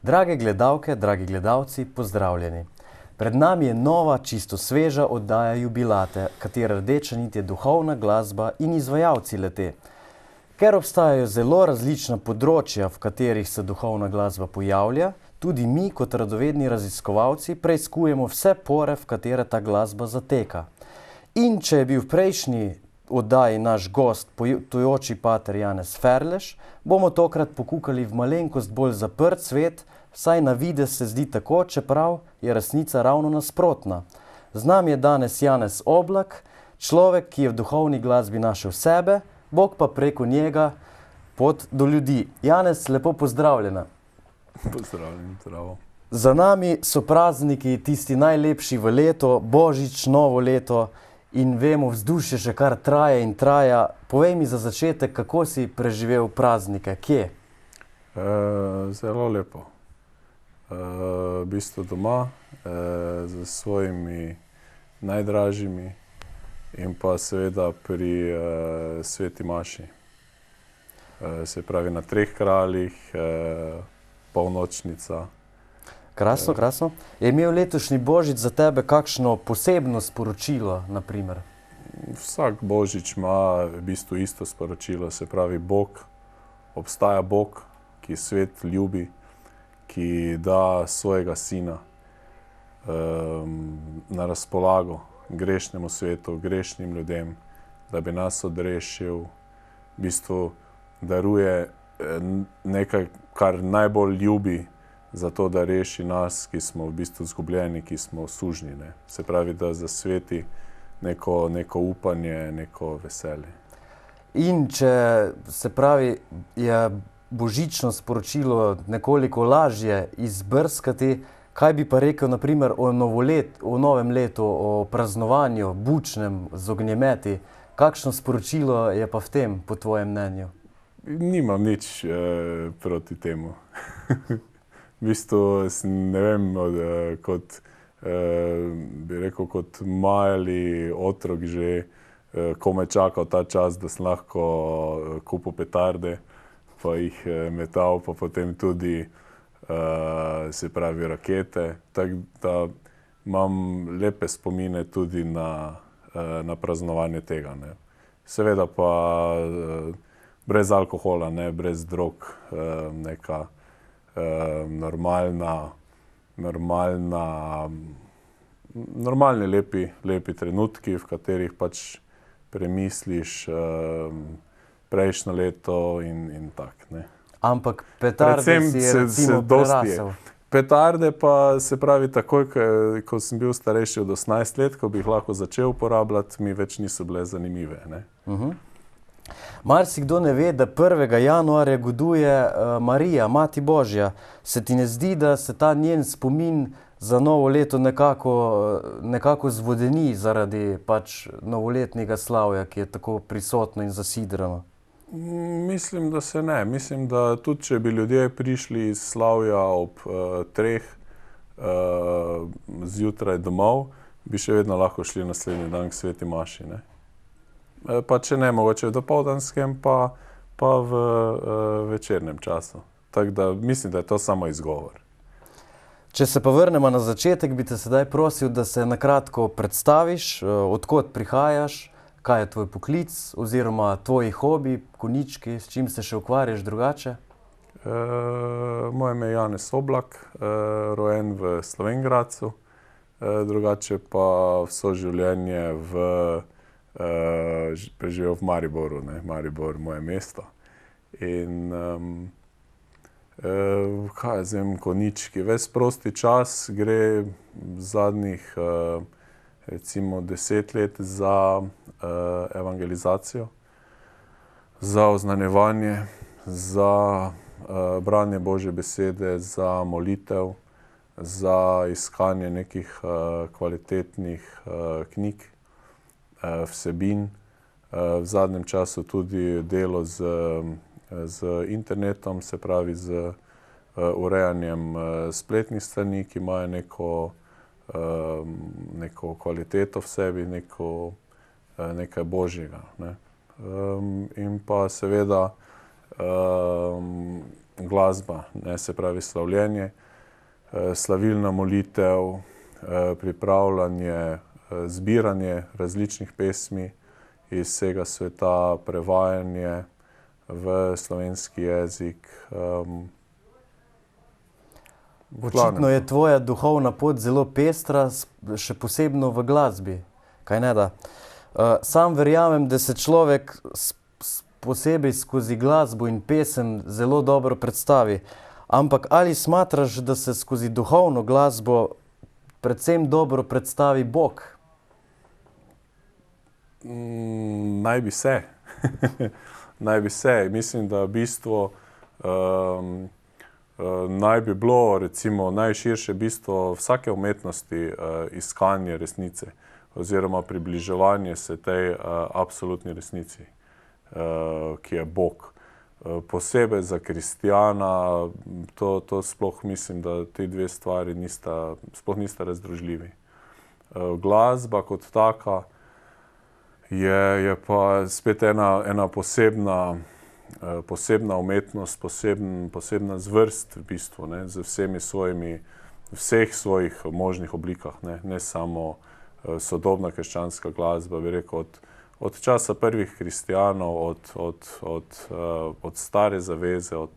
Drage gledalke, dragi gledalci, pozdravljeni. Pred nami je nova, čisto sveža oddaja Jubilate, katera rdeča nit je duhovna glasba in izvajalci le-te. Ker obstajajo zelo različna področja, v katerih se duhovna glasba pojavlja, tudi mi kot radovedni raziskovalci preizkujemo vse pore, v katere ta glasba zateka. In če je bil v prejšnji oddaji naš gost, potujoči pater Janez Ferlež, bomo tokrat pokukali v malenkost bolj zaprt svet, saj na videz se zdi tako, čeprav je resnica ravno nasprotna. Z nami je danes Janez Oblak, človek, ki je v duhovni glasbi našel sebe, Bog pa preko njega pot do ljudi. Janez, lepo pozdravljena. Pozdravljen, zdravo. Za nami so prazniki, tisti najlepši v leto, Božič, novo leto in vemo, vzdušje še kar traja in traja. Povej mi za začetek, kako si preživel praznike, kje? Zelo lepo. V bistvu doma, z svojimi najdražjimi in pa seveda pri sveti maši. Se pravi na Treh kraljih, polnočnica. Krasno, krasno. Je imel letošnji Božič za tebe kakšno posebno sporočilo, na primer? Vsak Božič ima v bistvu isto sporočilo, se pravi Bog, obstaja Bog, ki svet ljubi, ki da svojega sina na razpolago grešnemu svetu, grešnim ljudem, da bi nas odrešil, v bistvu daruje nekaj, kar najbolj ljubi, zato da reši nas, ki smo v bistvu izgubljeni, ki smo sužnji. Se pravi, da zasveti neko upanje, neko veselje. In če se pravi, je božično sporočilo nekoliko lažje izbrskati, kaj bi pa rekel, na primer, o novem letu, o praznovanju, bučnem, z ognjemeti? Kakšno sporočilo je pa v tem, po tvojem mnenju? Nimam nič proti temu. V bistvu, ne vem, bi rekel, kot mali otrok že komaj čakal ta čas, da sem lahko kupil petarde, pa jih metal, pa potem tudi se pravi rakete. Tako da imam lepe spomine tudi na praznovanje tega. Seveda pa brez alkohola, brez drog, neka normalni lepi trenutki, v katerih pač premisliš prejšnje leto in tak. Ampak petarde si je recimo prerasel. Petarde pa se pravi takoj, ko sem bil starejši od 18 let, ko bi jih lahko začel uporabljati, mi več niso bile zanimive. Marsikdo ne ve, da 1. januarja goduje Marija, Mati Božja. Se ti ne zdi, da se ta njen spomin za novo leto nekako zvodeni zaradi pač novoletnega slavja, ki je tako prisotno in zasidrano? Mislim, da se ne. Mislim, da tudi če bi ljudje prišli iz slavja ob 3 zjutraj domov, bi še vedno lahko šli naslednji dan k sveti maši. Pa če ne, mogoče v dopoldanskem, pa v večernem času. Tako da mislim, da je to samo izgovor. Če se pa vrnemo na začetek, bi te sedaj prosil, da se na kratko predstaviš, od kod prihajaš, kaj je tvoj poklic oziroma tvoji hobi, konjički, s čim se še ukvarjaš drugače? Moje ime je Janez Oblak, rojen v Slovenj Gradcu, drugače pa vso življenje preživel v Mariboru. Maribor, moje mesto. In kaj je zdaj, konjički? Ves prosti čas gre zadnjih recimo 10 let za evangelizacijo, za oznanjevanje, za branje Božje besede, za molitev, za iskanje nekih kvalitetnih knjig, vsebin. V zadnjem času tudi delo z internetom, se pravi z urejanjem spletnih strani, ki imajo neko kvaliteto v sebi, nekaj Božjega. In pa seveda glasba, ne, se pravi slavljenje, slavilna molitev, pripravljanje, zbiranje različnih pesmi iz vsega sveta, prevajanje v slovenski jezik. Očitno je tvoja duhovna pot zelo pestra, še posebno v glasbi, kaj ne da? Sam verjamem, da se človek posebej skozi glasbo in pesem zelo dobro predstavi. Ampak ali smatraš, da se skozi duhovno glasbo predvsem dobro predstavi Bog? Naj bi se. Naj bi se. Mislim, da v bistvu naj bi bilo, recimo, najširše bistvo vsake umetnosti iskanje resnice oziroma približevanje se tej absolutni resnici, ki je Bog. Posebej za kristjana, to sploh mislim, da ti dve stvari sploh nista razdružljivi. Glasba kot taka je pa spet ena posebna umetnost, posebna zvrst v bistvu, ne, z vseh svojih možnih oblikah, ne samo sodobna krščanska glasba, bi rekel, od časa prvih kristjanov, od stare zaveze, od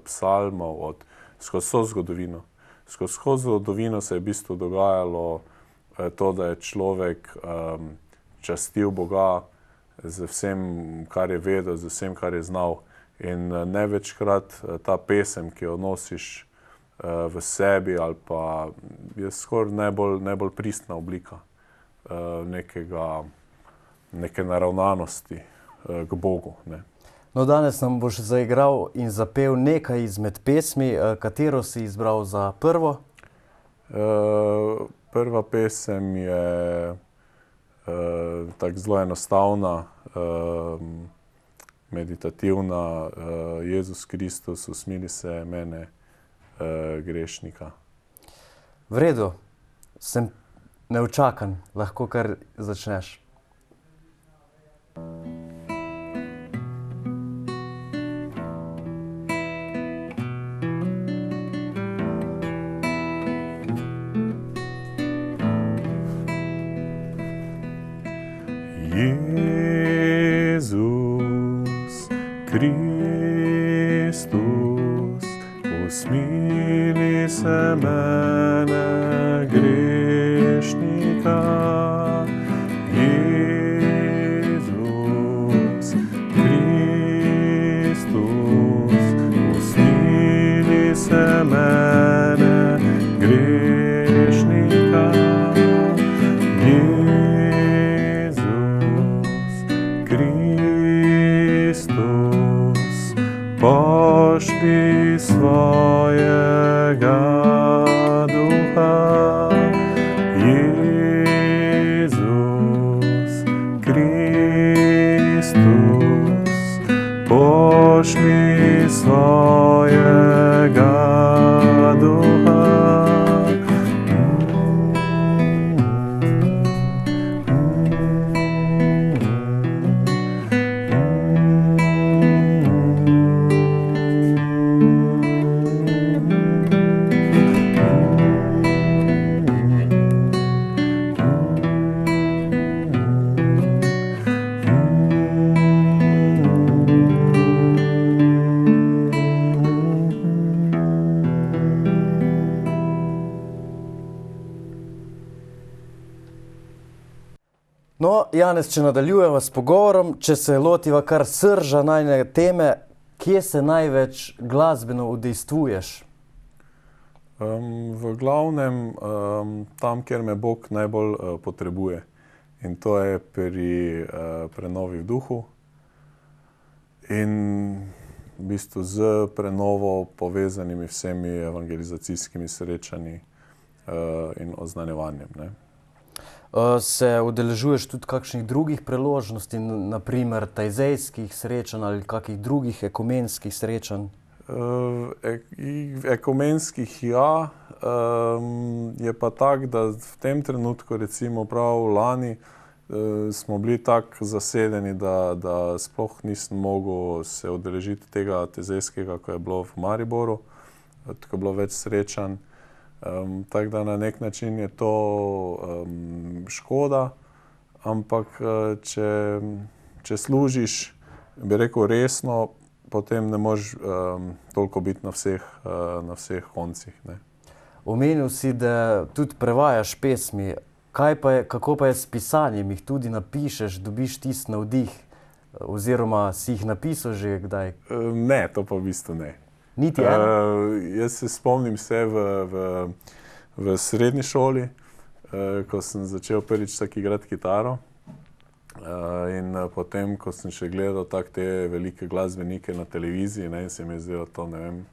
psalmov, skozi vso zgodovino. Skozi vso zgodovino se je v bistvu dogajalo to, da je človek častil Boga z vsem, kar je vedel, z vsem, kar je znal. In največkrat ta pesem, ki jo nosiš v sebi, ali pa je skoraj najbolj pristna oblika neke naravnanosti k Bogu, ne. No, danes nam boš zaigral in zapel nekaj izmed pesmi, katero si izbral za prvo? Prva pesem je tako zelo enostavna, meditativna, Jezus Kristus, usmili se mene, grešnika. V redu, sem neučakan, lahko kar začneš. Jezus Kristus, usmili se mene, grešnika. Jezus Kristus, usmili se mene, grešnika. Pošli svojega duha, Jezus Kristus, pošli svojega duha. No, Janez, če nadaljujeva s pogovorom, če se lotiva kar srža najine teme, kje se največ glasbeno udejstvuješ? V glavnem tam, kjer me Bog najbolj potrebuje. In to je pri prenovi v duhu in v bistvu z prenovo povezanimi vsemi evangelizacijskimi srečanji in oznanjevanjem, ne. Se udeležuješ tudi kakšnih drugih priložnosti, na primer tajzejskih srečanj ali kakih drugih ekumenskih srečanj? Ekumenskih ja, je pa tako, da v tem trenutku, recimo prav lani, smo bili tako zasedeni, da sploh nisem mogel se udeležiti tega tezejskega, ko je bilo v Mariboru, tako je bilo več srečanj. Tako da na nek način je to škoda, ampak če služiš, bi rekel, resno, potem ne moreš toliko biti na vseh koncih, ne. Omenil si, da tudi prevajaš pesmi. Kako pa je s pisanjem? Jih tudi napišeš, dobiš tisti navdih? Oziroma si jih napisal že kdaj? Ne, to pa v bistvu ne. Niti eno? Jaz se spomnim se v srednji šoli, ko sem začel prvič tako igrati kitaro. In potem, ko sem še gledal tako te velike glasbenike na televiziji, ne, se mi je zdelo to, ne vem,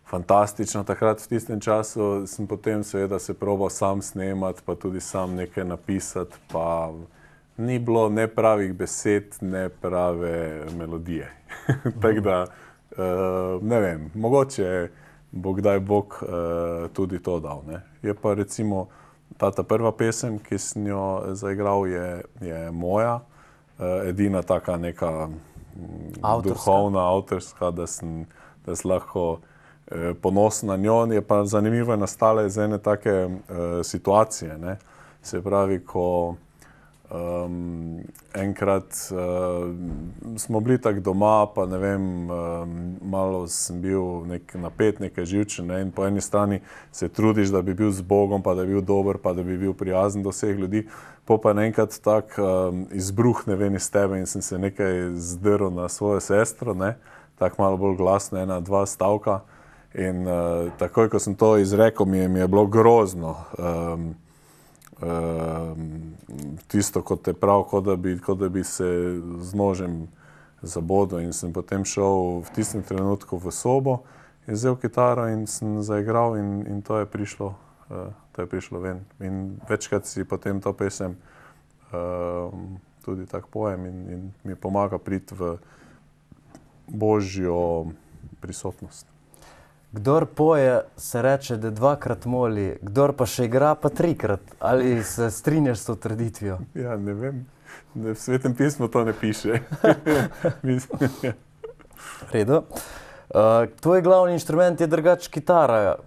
fantastično. Takrat v tistem času sem potem seveda se probal sam snemati, pa tudi sam nekaj napisati, pa ni bilo ne pravih besed, ne prave melodije. Tako da, ne vem, mogoče bo kdaj Bog tudi to dal, ne. Je pa recimo ta prva pesem, ki sem jo zaigral, je moja, edina taka neka duhovna, avtorska, da sem lahko ponosen na njo. Je pa zanimivo nastala iz ene take situacije, ne. Se pravi, ko enkrat smo bili tako doma, pa ne vem, malo sem bil napet, nekaj živčen, ne, in po eni strani se trudiš, da bi bil z Bogom, pa da bi bil dober, pa da bi bil prijazen do vseh ljudi, pa naenkrat tak izbruhne ven iz tebe in sem se nekaj zdrl na svojo sestro, ne, tako malo bolj glasno, 1, 2 stavka. In takoj, ko sem to izrekel, mi je bilo grozno. Tisto, kot je prav, kot da bi se z nožem zabodel, in sem potem šel v tistem trenutku v sobo in vzel kitaro in sem zaigral in to je prišlo ven. In večkrat si potem to pesem tudi tako pojem in mi pomaga priti v Božjo prisotnost. Kdor poje, se reče, da 2-krat moli, kdor pa še igra, pa 3-krat. Ali se strinjaš s to trditvijo? Ja, ne vem. V Svetem pismu to ne piše. Redu. Tvoj glavni inštrument je drugače kitara.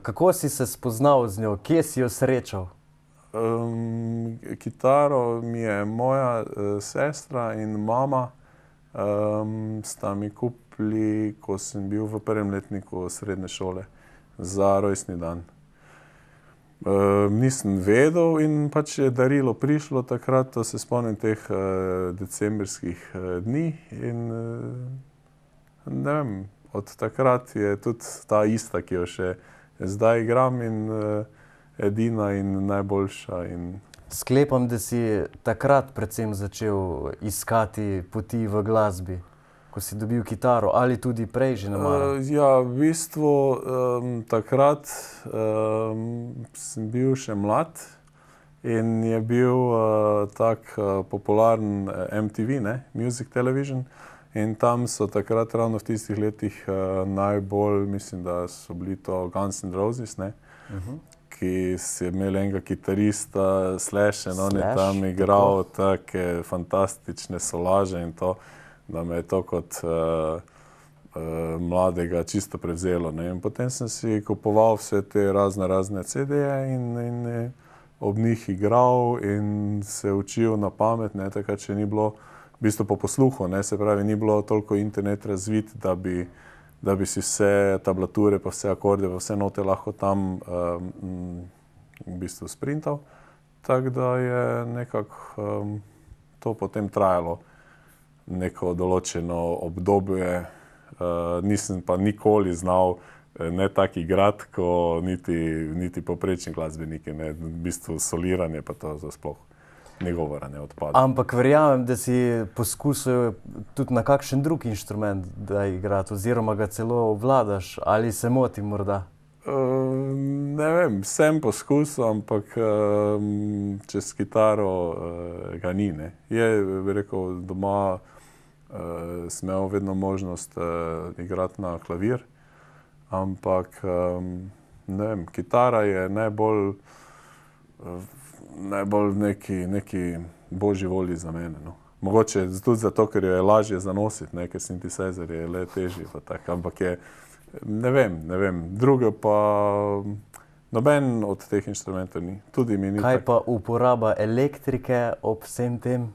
Kako si se spoznal z njo? Kje si jo srečal? Kitaro mi je moja sestra in mama sta mi kupili, ko sem bil v 1. letniku srednje šole, za rojstni dan. Nisem vedel in pač je darilo prišlo takrat, to se spomnim teh decembrskih dni in ne vem, od takrat je tudi ta ista, ki jo še zdaj igram in edina in najboljša. Sklepam, da si takrat predvsem začel iskati poti v glasbi, ko si dobil kitaro, ali tudi prej že namara? Ja, v bistvu takrat sem bil še mlad in je bil tak popularen MTV, ne, Music Television, in tam so takrat ravno v tistih letih najbolj, mislim, da so bili to Guns N' Roses, ne, ki si imel enega kitarista, Slash, in on je tam igral take fantastične solaže in to, da me je to kot mladega čisto prevzelo, ne. In potem sem si kupoval vse te razne CD-je in ob njih igral in se učil na pamet, ne, takrat še ni bilo, v bistvu po posluhu, ne, se pravi, ni bilo toliko internet razvit, da bi si vse tablature, pa vse akorde, pa vse note lahko tam v bistvu sprintal. Tako da je nekako to potem trajalo neko določeno obdobje. Nisem pa nikoli znal ne tako igrati, kot niti povprečni glasbeniki, ne. V bistvu soliranje pa to sploh ni govora, ne, odpade. Ampak verjamem, da si poskusil tudi na kakšen drug inštrument da igrati, oziroma ga celo obvladaš, ali se motim morda? Ne vem, sem poskusil, ampak čez kitaro ga ni, ne. Je, bi rekel, doma sem imel vedno možnost igrati na klavir, ampak ne vem, kitara je najbolj najbolj neki božji volji za mene. No. Mogoče tudi zato, ker jo je lažje zanositi, ker synthesizer je le težji, pa tak, ampak je, ne vem, druge pa noben od teh inštrumentov ni. Tudi mi ni. Kaj pa uporaba elektrike ob vsem tem?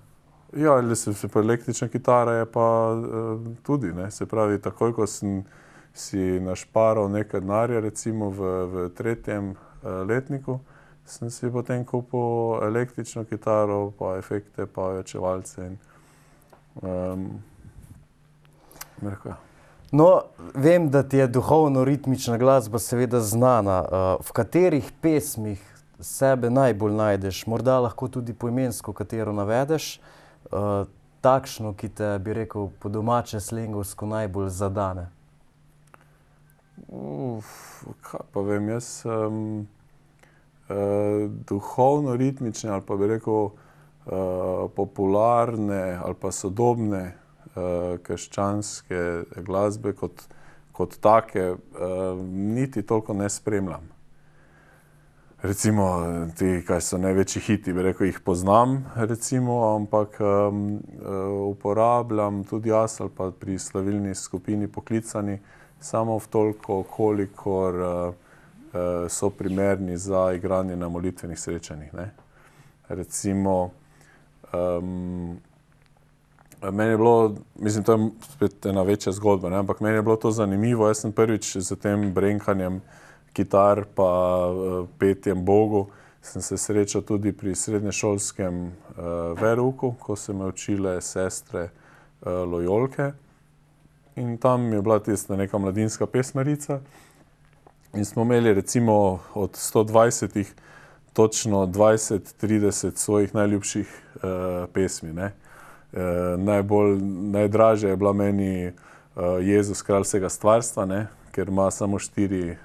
Ja, ali se pa električna kitara je pa tudi, ne, se pravi, takoj, ko sem si našparal nekaj denarja, recimo v 3. letniku, sem si potem kupil električno kitaro, pa efekte, pa ojačevalce in No, vem, da ti je duhovno-ritmična glasba seveda znana. V katerih pesmih sebe najbolj najdeš? Morda lahko tudi poimensko katero navedeš, takšno, ki te, bi rekel, po domače slengovsko najbolj zadane. Kaj pa vem, jaz duhovno-ritmične ali pa bi rekel popularne ali pa sodobne krščanske glasbe kot take niti toliko ne spremljam. Recimo ti, kaj so največji hiti, bi rekel, jih poznam, recimo, ampak uporabljam tudi jaz ali pa pri slavilni skupini Poklicani samo v toliko, kolikor so primerni za igranje na molitvenih srečanjih, ne. Recimo, meni je bilo, mislim, to je spet ena večja zgodba, ne, ampak meni je bilo to zanimivo. Jaz sem prvič z tem brenkanjem kitar pa petjem Bogu sem se srečal tudi pri srednješolskem verouku, ko so me učile sestre Lojolke. In tam je bila tista neka mladinska pesmarica in smo imeli recimo od 120 točno 20-30 svojih najljubših pesmi, ne. Najdražja je bila meni Jezus, kralj vsega stvarstva, ne, ker ima samo 4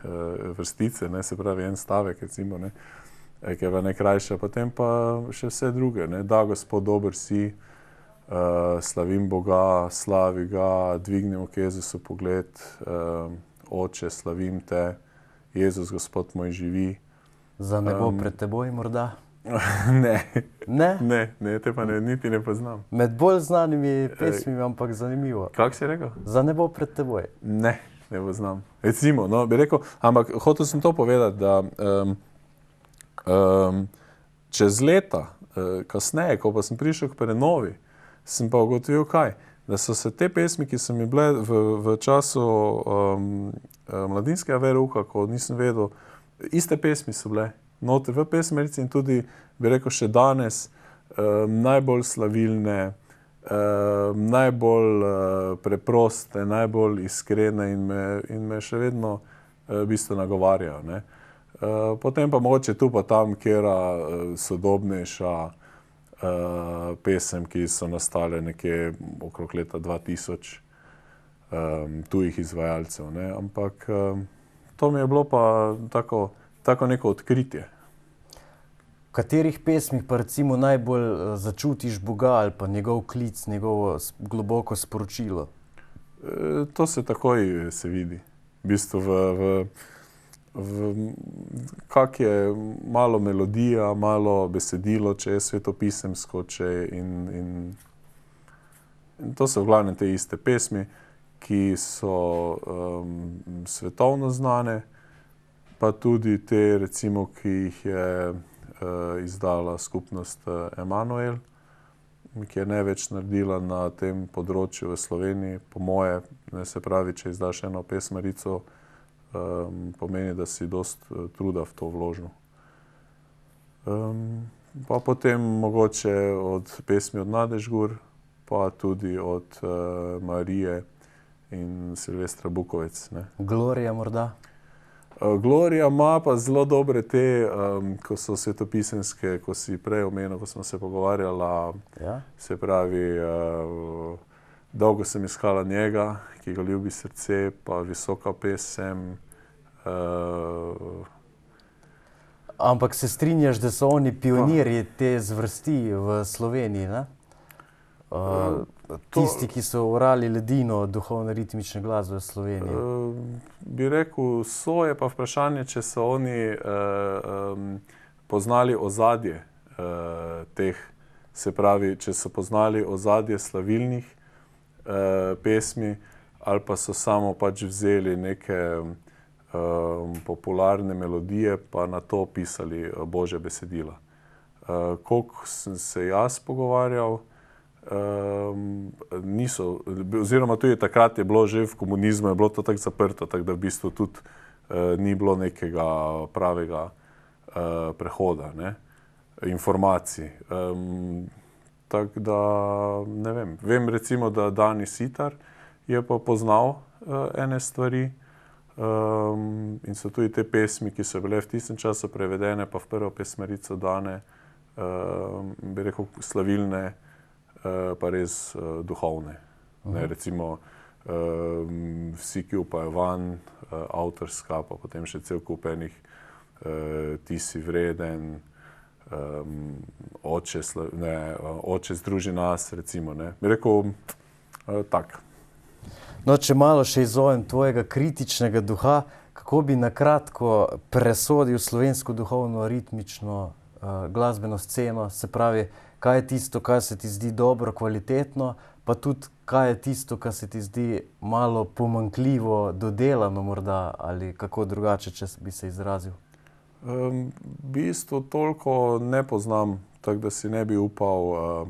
vrstice, ne, se pravi en stavek, recimo, ne, ki je bila najkrajša, potem pa še vse druge, ne, da Gospod dober si, slavim Boga, slavi ga, dvignimo k Jezusu pogled, Oče, slavim te, Jezus, Gospod moj živi. Za nebo pred teboj morda? Ne. Ne? Ne, te pa niti ne poznam. Med bolj znanimi pesmimi, ampak zanimivo. Kako si rekel? Za nebo pred teboj. Ne poznam. Recimo, no, bi rekel, ampak hotel sem to povedati, da čez leta, kasneje, ko pa sem prišel k prenovi, sem pa ugotovil kaj? Da so se te pesmi, ki so mi bile v času mladinskega verouka, ko nisem vedel, iste pesmi so bile noter v pesmerici in tudi, bi rekel, še danes najbolj slavilne, najbolj preproste, najbolj iskrene in me še vedno v bistvu nagovarjajo, ne. Potem pa mogoče tu pa tam, kjera sodobnejša pesem, ki so nastale nekje okrog leta 2000, tujih izvajalcev, ne, ampak to mi je bilo pa tako neko odkritje. V katerih pesmih pa recimo najbolj začutiš Boga ali pa njegov klic, njegovo globoko sporočilo? To se takoj se vidi. V bistvu kak je malo melodija, malo besedilo, če je svetopisemsko, in to so v glavnem te iste pesmi, ki so svetovno znane, pa tudi te, recimo, ki jih je izdala skupnost Emanuel, ki je največ naredila na tem področju v Sloveniji, po moje, ne, se pravi, če izdaš eno pesmarico, pomeni, da si dost truda v to vložil. Pa potem mogoče od pesmi od Nade Žgur, pa tudi od Marije in Silvestra Bukovec, ne. Gloria morda? Gloria ima pa zelo dobre te, ko so svetopisemske, ko si prej omenil, ko smo se pogovarjala, Ja? se pravi, Dolgo sem iskala njega, ki ga ljubi srce, pa Visoka pesem. Ampak se strinjaš, da so oni pionirji te zvrsti v Sloveniji, ne? Tisti, ki so orali ledino duhovno-ritmične glasbe v Sloveniji. Bi rekel, so, je pa vprašanje, če so oni poznali ozadje teh, se pravi, če so poznali ozadje slavilnih pesmi ali pa so samo pač vzeli neke popularne melodije pa na to pisali Božja besedila. Koliko sem se jaz pogovarjal, oziroma tudi takrat je bilo že v komunizmu, je bilo to tako zaprto, tako da v bistvu tudi ni bilo nekega pravega prehoda, ne, informacij. Tako da, ne vem. Vem recimo, da Dani Sitar je pa poznal ene stvari in so tudi te pesmi, ki so bile v tistem času prevedene, pa v prvo pesmarico dane, bi rekel, slavilne, pa res duhovne. Ne, recimo Vsi, ki upajo vanj, avtorska, pa potem še cel kup enih Ti si vreden, Oče združi nas, recimo, ne. Bi rekel, tak. No, če malo še izzovem tvojega kritičnega duha, kako bi na kratko presodil slovensko duhovno ritmično glasbeno sceno, se pravi, kaj je tisto, kar se ti zdi dobro, kvalitetno, pa tudi kaj je tisto, kar se ti zdi malo pomanjkljivo dodelano morda, ali kako drugače, če bi se izrazil? V bistvu toliko ne poznam, tako da si ne bi upal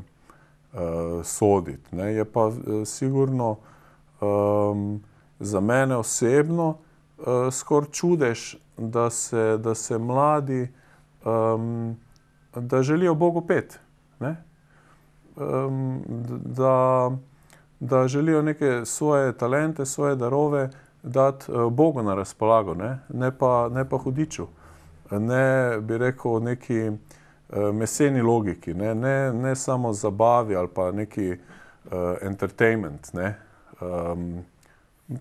soditi, ne. Je pa sigurno za mene osebno skoraj čudež, da se mladi, da želijo Bogu peti, ne. Da želijo neke svoje talente, svoje darove dati Bogu na razpolago, ne. Ne pa hudiču. Ne, bi rekel, neki meseni logiki, ne samo zabavi ali pa neki entertainment, ne.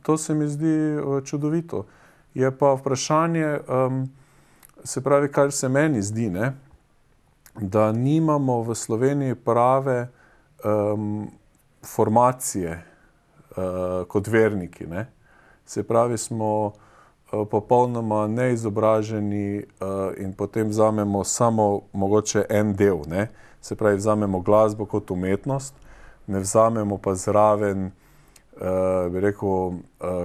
To se mi zdi čudovito. Je pa vprašanje, se pravi, kar se meni zdi, ne, da nimamo v Sloveniji prave formacije kot verniki, ne. Se pravi, smo popolnoma neizobraženi in potem vzamemo samo mogoče en del, ne. Se pravi, vzamemo glasbo kot umetnost, ne vzamemo pa zraven, bi rekel,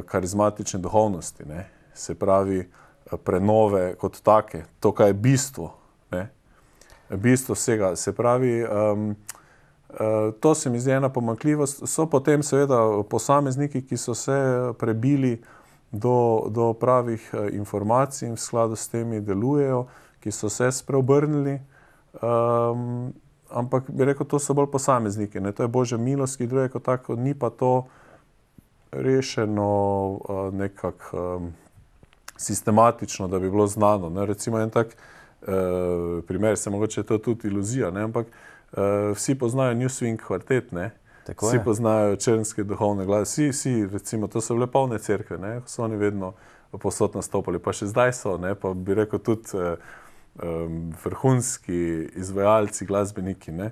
karizmatične duhovnosti, ne. Se pravi, prenove kot take, to, kaj je bistvo, ne. Bistvo vsega. Se pravi, to se mi zdi ena pomanjkljivost. So potem seveda posamezniki, ki so se prebili do pravih informacij in v skladu s temi delujejo, ki so se spreobrnili, ampak bi rekel, to so bolj posamezniki, ne. To je Božja milost, ki deluje kot tako, ni pa to rešeno nekako sistematično, da bi bilo znano, ne. Recimo en tak primer, se mogoče to tudi iluzija, ne, ampak vsi poznajo New Swing kvartet, ne. Vsi poznajo črnske duhovne glasbe, vsi, recimo, to so bile polne cerkve, ne, so oni vedno povsod nastopali, pa še zdaj so, ne, pa bi rekel tudi vrhunski izvajalci, glasbeniki, ne.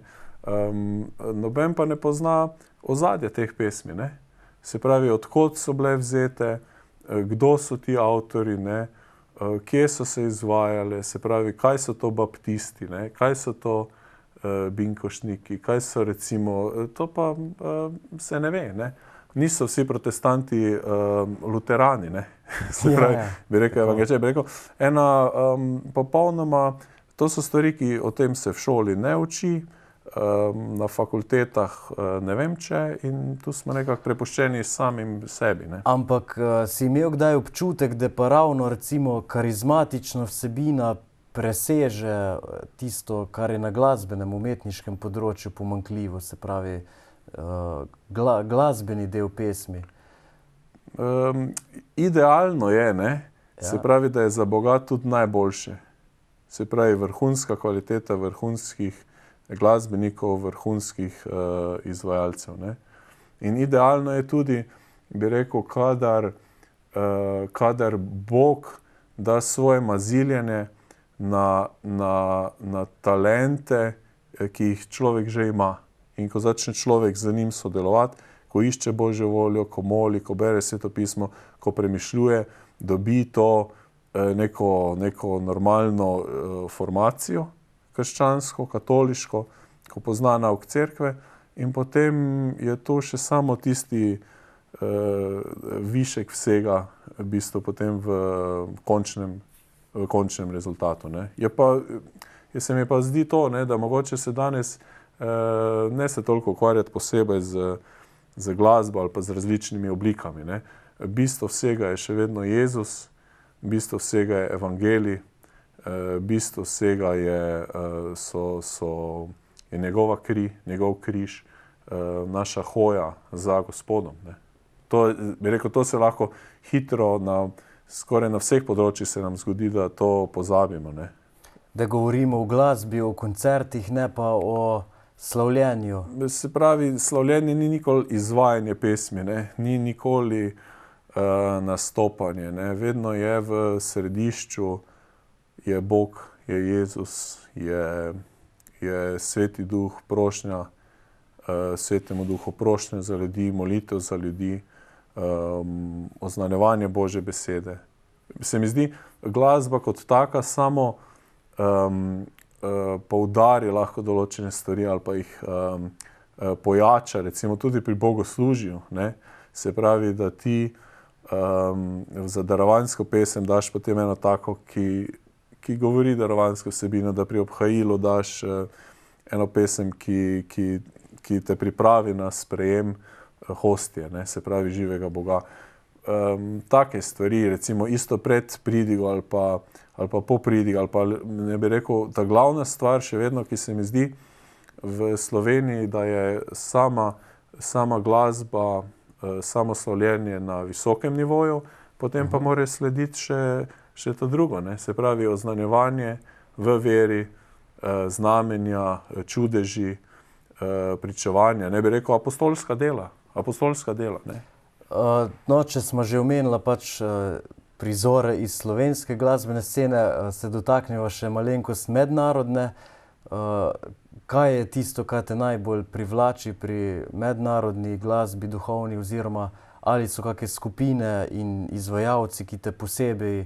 Noben pa ne pozna ozadja teh pesmi, ne. Se pravi, od kod so bile vzete, kdo so ti avtorji, ne, kje so se izvajale, se pravi, kaj so to baptisti, ne, kaj so to binkošniki, kaj so recimo, to pa se ne ve, ne. Niso vsi protestanti luterani, ne. Se pravi, bi rekel evangeličani, bi rekel, ena popolnoma, to so stvari, ki o tem se v šoli ne uči, na fakultetah ne vem če, in tu smo nekako prepuščeni samim sebi, ne. Ampak si imel kdaj občutek, da pa ravno recimo karizmatična vsebina preseže tisto, kar je na glasbenem, umetniškem področju pomanjkljivo, se pravi glasbeni del pesmi? Idealno je, ne. Se pravi, da je za Boga tudi najboljše. Se pravi, vrhunska kvaliteta vrhunskih glasbenikov, vrhunskih izvajalcev, ne. In idealno je tudi, bi rekel, kadar Bog da svoje maziljenje na talente, ki jih človek že ima. In ko začne človek z njim sodelovati, ko išče Božjo voljo, ko moli, ko bere Sveto pismo, ko premišljuje, dobi to neko normalno formacijo, krščansko, katoliško, ko pozna nauk cerkve, in potem je to še samo tisti višek vsega, v bistvu potem v končnem rezultatu. Ne. Se mi pa zdi to, ne, da mogoče se danes ne se toliko ukvarjati posebej z glasbo ali pa z različnimi oblikami. Ne. Bistvo vsega je še vedno Jezus, bistvo vsega je evangelij, bistvo vsega je njegova kri, njegov križ, naša hoja za Gospodom. Ne. Bi rekel, to se lahko hitro skoraj na vseh področjih se nam zgodi, da to pozabimo. Ne. Da govorimo o glasbi, o koncertih, ne pa o slavljenju. Se pravi, slavljenje ni nikoli izvajanje pesmi, ne. Ni nikoli nastopanje. Ne. Vedno je v središču, je Bog, je Jezus, je Sveti Duh, prošnja Svetemu Duhu, prošnja za ljudi, molitev za ljudi, oznanjevanje Božje besede. Se mi zdi, glasba kot taka samo poudari lahko določene stvari ali pa jih pojača, recimo tudi pri bogoslužju. Ne? Se pravi, da ti za darovansko pesem daš potem eno tako, ki govori darovansko vsebino, da pri obhajilu daš eno pesem, ki te pripravi na sprejem hostije, ne? Se pravi živega Boga. Take stvari, recimo isto pred pridigo ali pa po pridigo, ali pa ne bi rekel, ta glavna stvar še vedno, ki se mi zdi v Sloveniji, da je sama glasba, samo slavljenje na visokem nivoju, potem pa mora slediti še to drugo, ne? Se pravi oznanjevanje v veri, znamenja, čudeži, pričevanja, ne bi rekel apostolska dela, ne? No, če smo že omenila pač prizore iz slovenske glasbene scene, se dotaknemo še malenkost mednarodne. Kaj je tisto, kar te najbolj privlači pri mednarodni glasbi, duhovni, oziroma ali so kakšne skupine in izvajalci, ki te posebej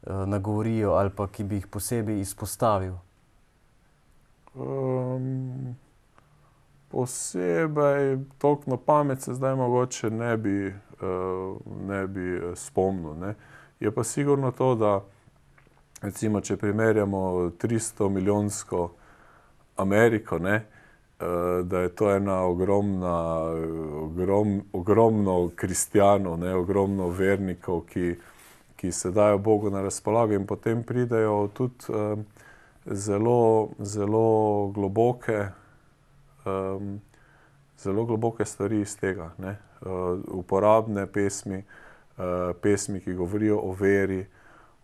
nagovorijo ali pa ki bi jih posebej izpostavil? Posebej, toliko na pamet se zdaj mogoče ne bi spomnil. Ne. Je pa sigurno to, da recimo, če primerjamo 300 milijonsko Ameriko, ne, da je to ena ogromno kristjanov, ne, ogromno vernikov, ki se dajo Bogu na razpolago in potem pridejo tudi zelo globoke stvari iz tega, ne. Uporabne pesmi, ki govorijo o veri,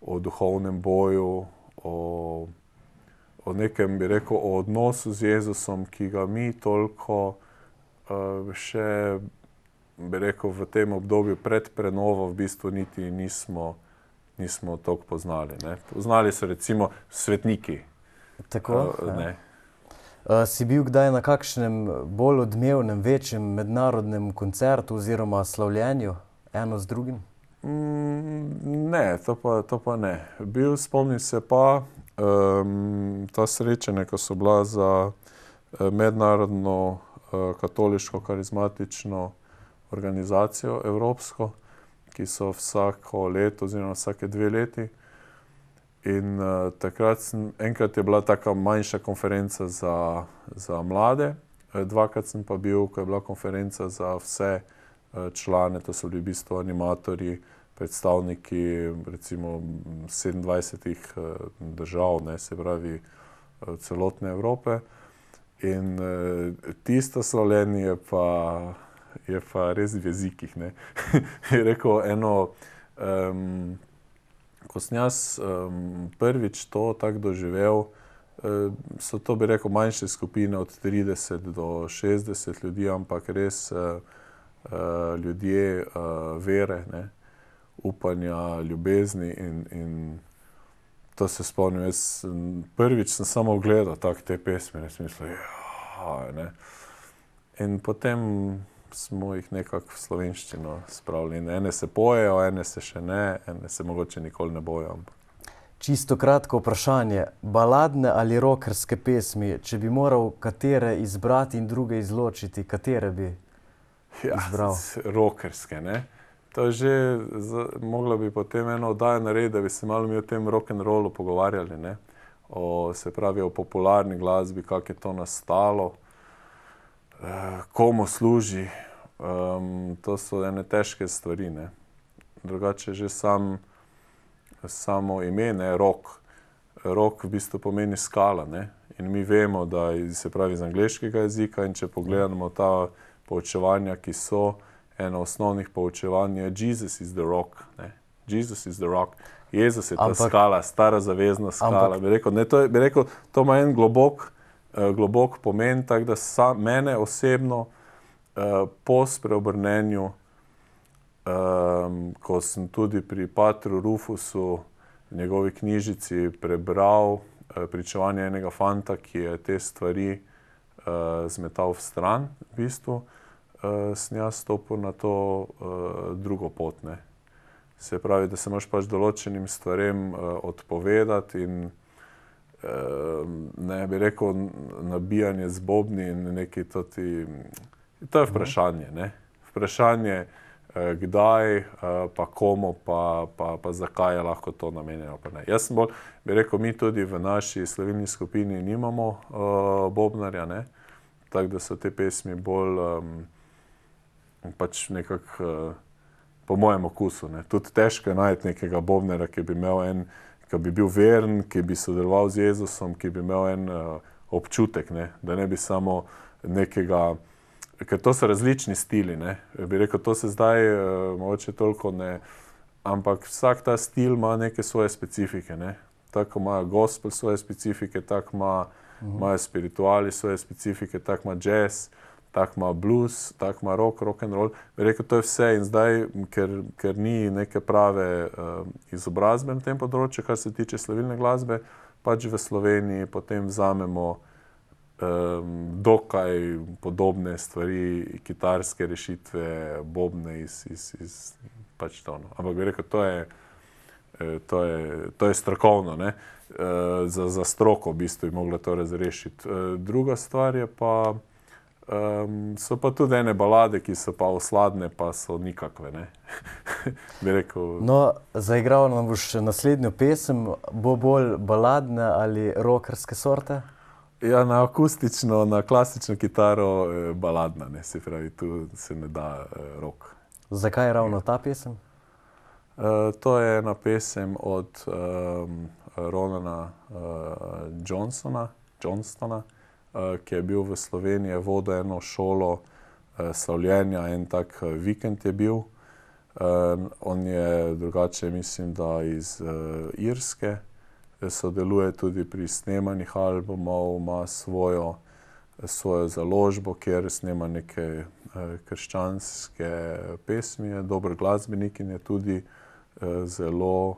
o duhovnem boju, o nekem, bi rekel, o odnosu z Jezusom, ki ga mi toliko še, bi rekel, v tem obdobju pred prenovo v bistvu niti nismo toliko poznali, ne. Poznali so recimo svetniki. Tako, ne. Si bil kdaj na kakšnem bolj odmevnem, večjem mednarodnem koncertu oziroma slavljenju, eno z drugim? Ne, to pa ne. Spomnim se pa ta srečanja, ko so bila za mednarodno katoliško karizmatično organizacijo evropsko, ki so vsako leto oziroma vsake 2 leti. In enkrat je bila taka manjša konferenca za mlade, 2krat sem pa bil, ko je bila konferenca za vse člane, to so bili v bistvu animatorji, predstavniki recimo 27 držav, ne, se pravi celotne Evrope. In tisto slavljenje je pa res v jezikih, ne. Je rekel ko sem jaz prvič to tako doživel, so to, bi rekel, manjše skupine od 30 do 60 ljudi, ampak res ljudje vere, ne, upanja, ljubezni in to se spomnim. Prvič sem samo gledal tako te pesmi in sem mislil, ne. In potem smo jih nekako v slovenščino spravili. Ene se pojejo, ene se še ne, ene se mogoče nikoli ne bojo. Čisto kratko vprašanje. Baladne ali rockerske pesmi, če bi moral katere izbrati in druge izločiti, katere bi izbral? Rockerske, ne. To je že, mogla bi potem eno oddajo narediti, da bi se malo mi o tem rock'n'rollu pogovarjali, ne. Se pravi o popularni glasbi, kako je to nastalo, komu služi. To so ene težke stvari, ne. Drugače že samo ime, ne, rock. Rock v bistvu pomeni skala, ne. In mi vemo, da se pravi iz angleškega jezika, in če pogledamo ta poučevanja, ki so, eno osnovnih poučevanj je Jesus is the rock, ne. Jesus is the rock. Jezus je ta skala, stara zavezna skala. Bi rekel, to ima en globok pomen, tako da mene osebno po spreobrnenju, ko sem tudi pri patru Rufusu v njegovi knjižici prebral pričevanje enega fanta, ki je te stvari zmetal v stran, v bistvu, sem jaz stopil na to drugo pot, ne. Se pravi, da se moraš pač določenim stvarem odpovedati in ne bi rekel nabijanje z bobni in neki toti. To je vprašanje, ne. Vprašanje, kdaj, pa komu, pa zakaj je lahko to namenjeno, pa ne. Jaz sem bolj, bi rekel, mi tudi v naši slovilni skupini nimamo bobnarja, ne. Tako da so te pesmi bolj pač nekako po mojem okusu, ne. Tudi težko je najti nekega bobnarja, ki bi bil veren, ki bi sodeloval z Jezusom, ki bi imel en občutek, ne. Da ne bi samo nekega, ker to so različni stili, ne. Bi rekel, to se zdaj mogoče toliko ne, ampak vsak ta stil ima neke svoje specifike, ne. Tako imajo gospel svoje specifike, tako imajo spirituali svoje specifike, tako ima jazz, tako ima blues, tako ima rock and roll. Bi rekel, to je vse in zdaj, ker ni neke prave izobrazbe na tem področju, kar se tiče slovilne glasbe, pač v Sloveniji potem vzamemo dokaj podobne stvari, kitarske rešitve, bobne iz pač to, no. Ampak bi rekel, to je strokovno, ne. Za stroko v bistvu bi mogla to razrešiti. Druga stvar je pa, so pa tudi ene balade, ki so pa osladne, pa so nikakve, ne. Bi rekel. No, zaigral nam boš naslednjo pesem, bo bolj baladne ali rockerske sorte? Ja, na akustično, na klasično kitaro baladna, ne, se pravi, tu se ne da rock. Zakaj ravno ta pesem? To je ena pesem od Ronana Johnstona, ki je bil v Sloveniji, vodil eno šolo slavljenja, en tak vikend je bil. On je drugače, mislim, da iz Irske, sodeluje tudi pri snemanjih albumov, ima svojo založbo, kjer snema neke krščanske pesmi, je dober glasbenik in je tudi zelo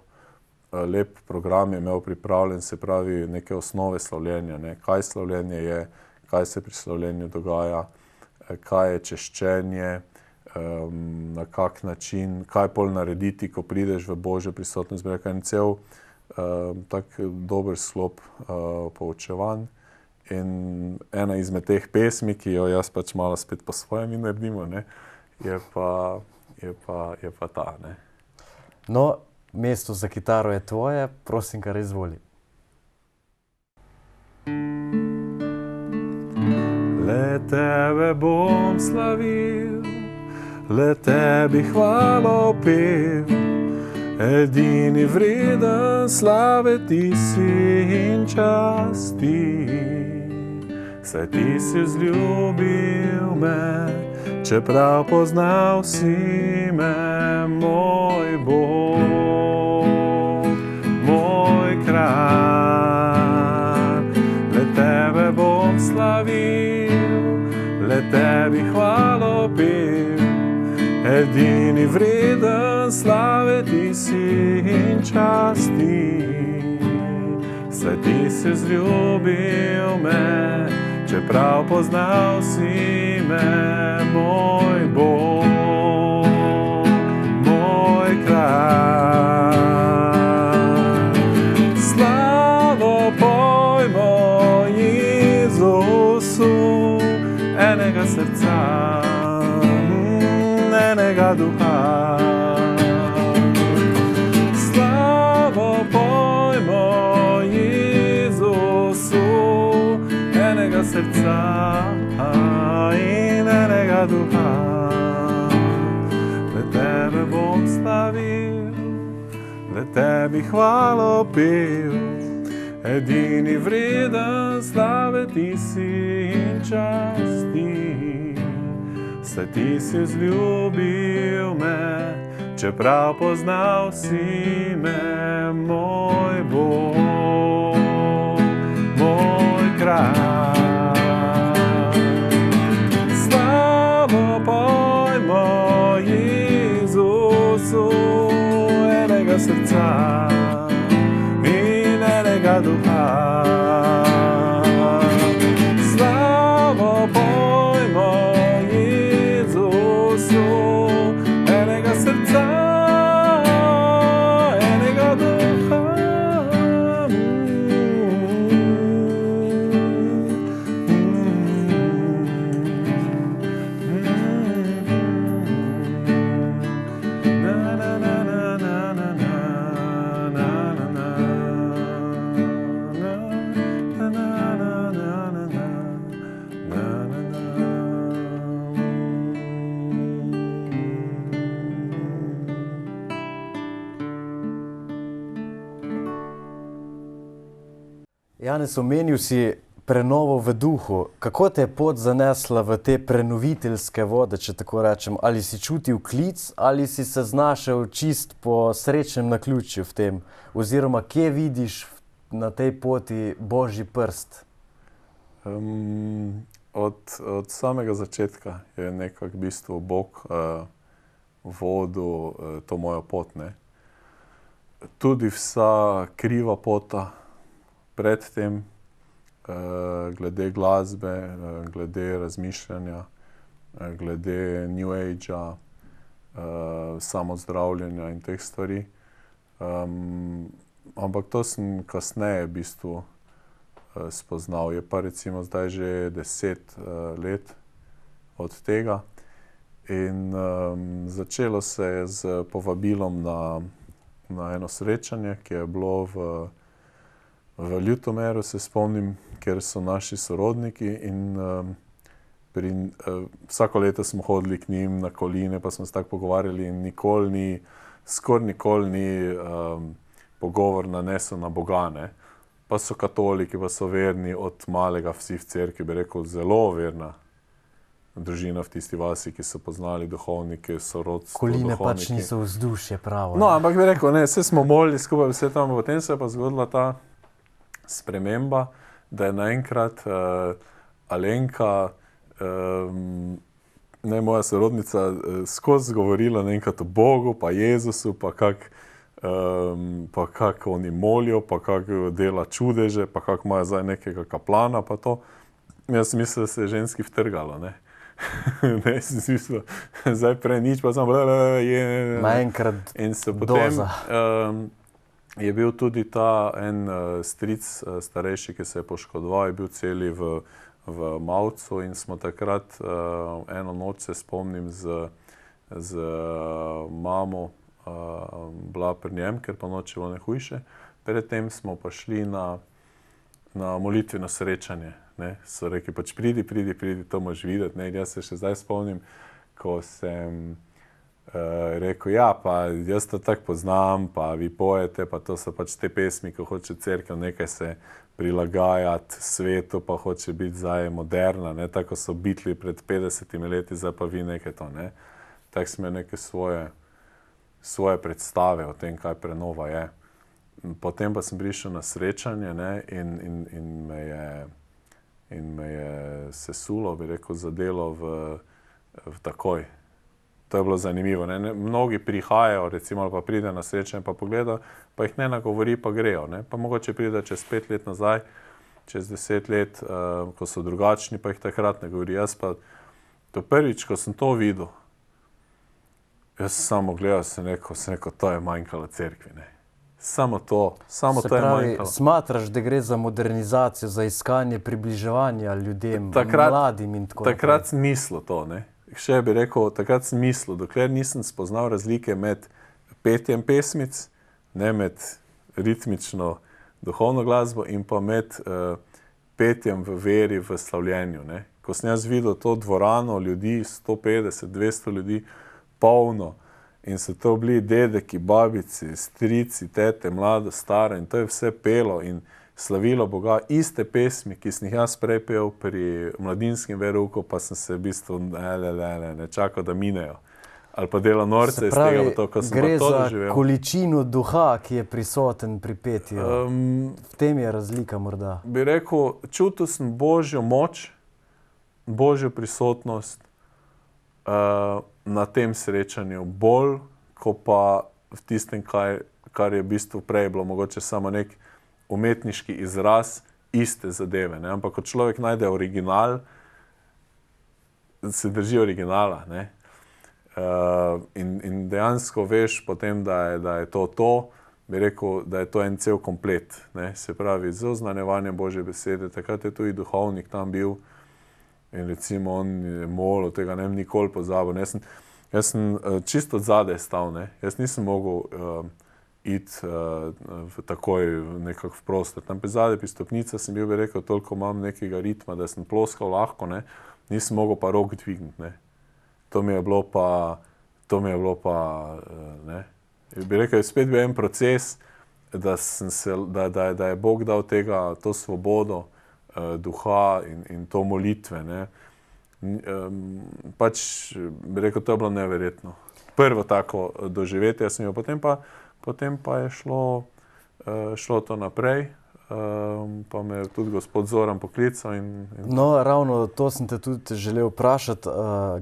lep program je imel pripravljen, se pravi neke osnove slavljenja, ne. Kaj slavljenje je, kaj se pri slavljenju dogaja, kaj je češčenje, na kak način, kaj pol narediti, ko prideš v Božjo prisotnost. Bi rekel, en cel tak dober sklop poučevanj. In ena izmed teh pesmi, ki jo jaz pač malo spet po svojem naredimo, ne, je pa ta, ne. No, mesto za kitaro je tvoje, prosim, kar izvoli. Le tebe bom slavil, le tebi hvalo pel, edini vreden slave ti si in časti. Saj ti si vzljubil me, čeprav poznal si me, moj Bog, moj kralj. Le tebe bom slavil, le tebi hvalo pel, edini vreden slave ti si in časti. Saj ti si vzljubil me, čeprav poznal si me, moj Bog, moj kralj. srca in enega duha. Le tebe bom slavil, le tebi hvalo pel, edini vreden slave ti si in časti. Saj ti si vzljubil me, čeprav poznal si me, moj Bog, moj kralj. Slavo pojmo Jezusu, enega srca in enega duha. Slavo pojmo Jezusu, enega srca, enega duha. Na, na, na, na, na, na, na, na, na, na. Na, na, na, na, na, na. Janez, omenil si prenovo v duhu. Kako te je pot zanesla v te prenoviteljske vode, če tako rečem? Ali si čutil klic ali si se znašel čist po srečnem naključju v tem? Oziroma, kje vidiš na tej poti Božji prst? Od samega začetka je nekako v bistvu Bog vodil to mojo pot, ne. Tudi vsa kriva pota pred tem, glede glasbe, glede razmišljanja, glede New Age-a, samozdravljenja in teh stvari. Ampak to sem kasneje v bistvu spoznal. Je pa recimo zdaj že 10 let od tega in začelo se je z povabilom na eno srečanje, ki je bilo v Ljutomeru, se spomnim, kjer so naši sorodniki in vsako leto smo hodili k njim na koline, pa smo se tako pogovarjali in skoraj nikoli ni pogovor nanesel na Boga, ne. Pa so katoliki, pa so verni od malega, vsi v cerkvi, bi rekel, zelo verna družina v tisti vasi, ki so poznali duhovnike, sorodstvo, Koline duhovniki. pač niso vzdušje pravo. No, ampak bi rekel, ne, vse smo molili skupaj, vse tam, potem se je pa zgodila ta sprememba, da je naenkrat Alenka, moja sorodnica, skozi govorila naenkrat o Bogu, pa Jezusu, pa kako oni molijo, pa kako dela čudeže, pa kako imajo zdaj nekega kaplana, pa to. Jaz sem mislil, da se je ženski vtrgalo, ne. Ne, sem mislil, zdaj prej nič, pa samo naenkrat in se potem doza. je bil tudi ta en stric starejši, ki se je poškodoval, je bil celi v Mavcu in smo takrat eno noč, se spomnim, z mamo bila pri njem, ker pa noč je bilo najhujše. Predtem smo pa šli na molitveno srečanje, ne. So rekli, pač pridi, to moraš videti, ne. Jaz se še zdaj spomnim, ko sem rekel, ja, pa jaz to tako poznam, pa vi pojete, pa to so pač te pesmi, ko hoče cerkev nekaj se prilagajati svetu, pa hoče biti zdaj moderna, ne, tako so Beatli pred 50 leti, zdaj pa vi nekaj to, ne. Tako sem imel neke svoje predstave o tem, kaj prenova je. Potem pa sem prišel na srečanje, ne, in me je sesulo, bi rekel, zadelo v takoj. To je bilo zanimivo, ne. Mnogi prihajajo, recimo, ali pa pride na srečanje, pa pogledajo, pa jih ne nagovori, pa grejo, ne. Pa mogoče pride čez 5 let nazaj, čez 10 let, ko so drugačni, pa jih takrat ne govori. Jaz pa to prvič, ko sem to videl, jaz sem samo gledal, sem rekel, to je manjkalo cerkvi, ne. Samo to je manjkalo. Smatraš, da gre za modernizacijo, za iskanje približevanja ljudem, mladim in tako naprej? Takrat sem mislil to, ne. Še bi rekel, takrat sem mislil, dokler nisem spoznal razlike med petjem pesmic, ne, med ritmično duhovno glasbo in pa med petjem v veri, v slavljenju. Ne. Ko sem jaz videl to dvorano ljudi, 150, 200 ljudi, polno, in so to bili dedeki, babici, strici, tete, mlado, stare, in to je vse pelo in slavilo Boga, iste pesmi, ki sem jih jaz prej pel pri mladinskem verouku, pa sem se v bistvu ne čakal, da minejo. Ali pa dela norce iz tega, to, ko sem pa to doživel. Gre za količino duha, ki je prisoten pri petju. V tem je razlika morda. Bi rekel, čutil sem Božjo moč, Božjo prisotnost na tem srečanju, bolj, ko pa v tistem, kar je v bistvu prej bilo, mogoče samo nek umetniški izraz iste zadeve. Ne? Ampak ko človek najde original, se drži originala. Ne? In dejansko veš potem, da je to, bi rekel, da je to en cel komplet. Ne? Se pravi, z oznanjevanjem Božje besede, takrat je tudi duhovnik tam bil in recimo on je molil, tega ne bi nikoli pozabil. Jaz sem čisto od zadaj stal, ne? Jaz nisem mogel iti takoj nekako v prostor. Tam pri zadaj, pri stopnica sem bil, bi rekel, toliko imam nekega ritma, da sem ploskal lahko, ne? Nisem mogel pa rok dvigniti, ne? To mi je bilo pa, ne. Bi rekel, spet bil en proces, da je Bog dal tega, to svobodo, duha in to molitve, ne. Pač, bi rekel, to je bilo neverjetno. Prvo tako doživetje sem jo, potem pa je šlo to naprej. Pa me je tudi gospod Zoran poklical. No, ravno to sem te tudi želel vprašati,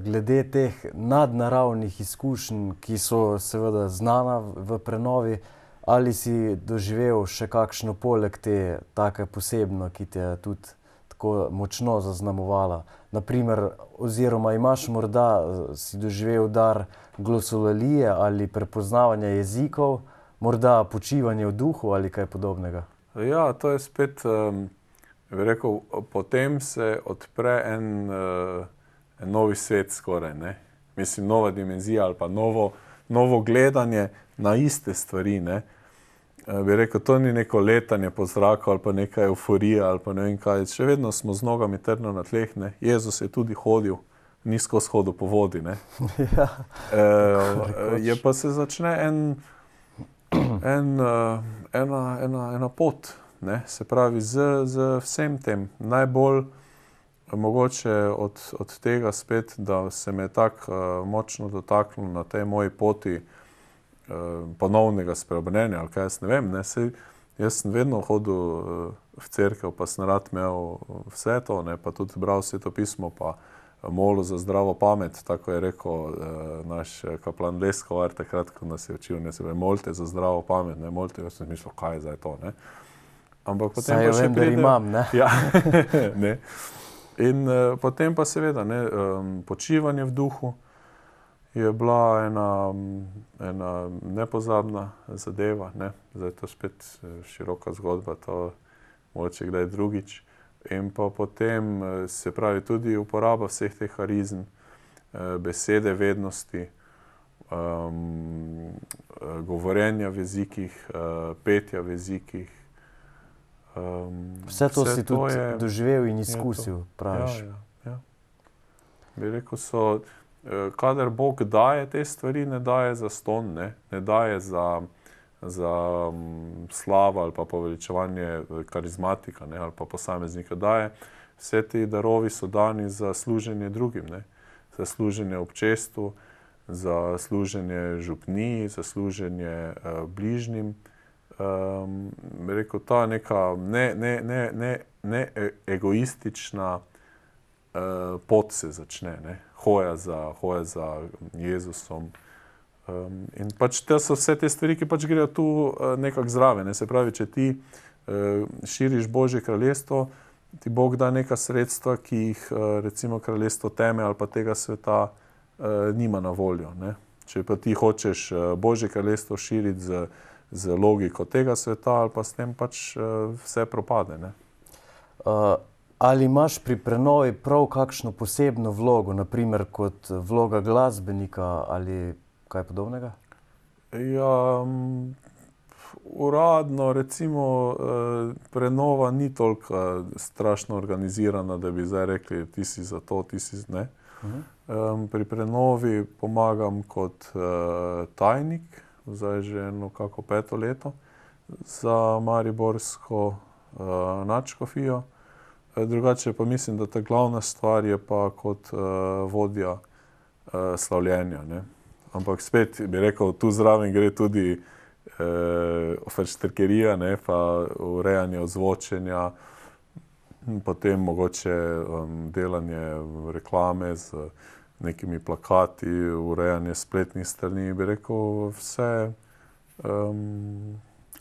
glede teh nadnaravnih izkušenj, ki so seveda znana v prenovi, ali si doživel še kakšno poleg te take posebno, ki te je tudi tako močno zaznamovala? Naprimer, oziroma imaš morda, si doživel dar glosolalije ali prepoznavanja jezikov, morda počivanje v duhu ali kaj podobnega? Ja, to je spet, bi rekel, potem se odpre en novi svet skoraj, ne. Mislim, nova dimenzija ali pa novo gledanje na iste stvari, ne. Bi rekel, to ni neko letanje po zraku ali pa neka euforija ali pa ne vem kaj. Še vedno smo z nogami trdno na tleh, ne. Jezus je tudi hodil, ni skozi hodil po vodi, ne. Ja. Je pa se začne ena pot, ne, se pravi z vsem tem. Najbolj mogoče od tega spet, da se me je tako močno dotaknilo na tej moji poti ponovnega spreobrnenja, ali kaj jaz ne vem, ne, jaz sem vedno hodil v cerkev, pa sem rad imel vse to, ne, pa tudi bral Sveto pismo, pa molil za zdravo pamet, tako je rekel naš kaplan Leskovar, takrat, ko nas je učil, ne, se pravi, molite za zdravo pamet, ne, molite, jaz sem mislil, kaj je zdaj to, ne. Ampak potem saj pa še vem, da imam, ne. Ja, ne. In potem pa seveda, ne, počivanje v duhu je bila ena nepozabna zadeva, ne. Zdaj to spet široka zgodba, to mogoče kdaj drugič. In pa potem, se pravi, tudi uporaba vseh teh harizm, besede vednosti, govorjenja v jezikih, petja v jezikih. Vse to si tudi doživel in izkusil, praviš. Ja. Bi rekel, kadar Bog daje te stvari, ne daje za ston, ne daje za slavo ali pa poveličevanje karizmatika, ne, ali pa posameznika daje. Vse ti darovi so dani za služenje drugim, ne, za služenje občestvu, za služenje župniji, za služenje bližnjim. Bi rekel, ta neka ne egoistična pot se začne, ne, hoja za Jezusom. In pač te so vse te stvari, ki pač grejo tu nekako zraven, ne. Se pravi, če ti širiš Božje kraljestvo, ti Bog da neka sredstva, ki jih recimo kraljestvo teme ali pa tega sveta nima na voljo, ne. Če pa ti hočeš Božje kraljestvo širiti z logiko tega sveta, ali pa s tem pač vse propade, ne. Ali imaš pri prenovi prav kakšno posebno vlogo, naprimer kot vloga glasbenika ali kaj podobnega? Ja, Uradno, recimo, prenova ni toliko strašno organizirana, da bi zdaj rekli, ti si za to, ti si ne. Pri prenovi pomagam kot tajnik, zdaj že eno kako 5. leto, za mariborsko nadškofijo. Drugače pa mislim, da ta glavna stvar je pa kot vodja slavljenja, ne. Ampak spet bi rekel, tu zraven gre tudi oferštrkerija, ne, pa urejanje ozvočenja, potem mogoče delanje reklame z nekimi plakati, urejanje spletnih strani, bi rekel vse.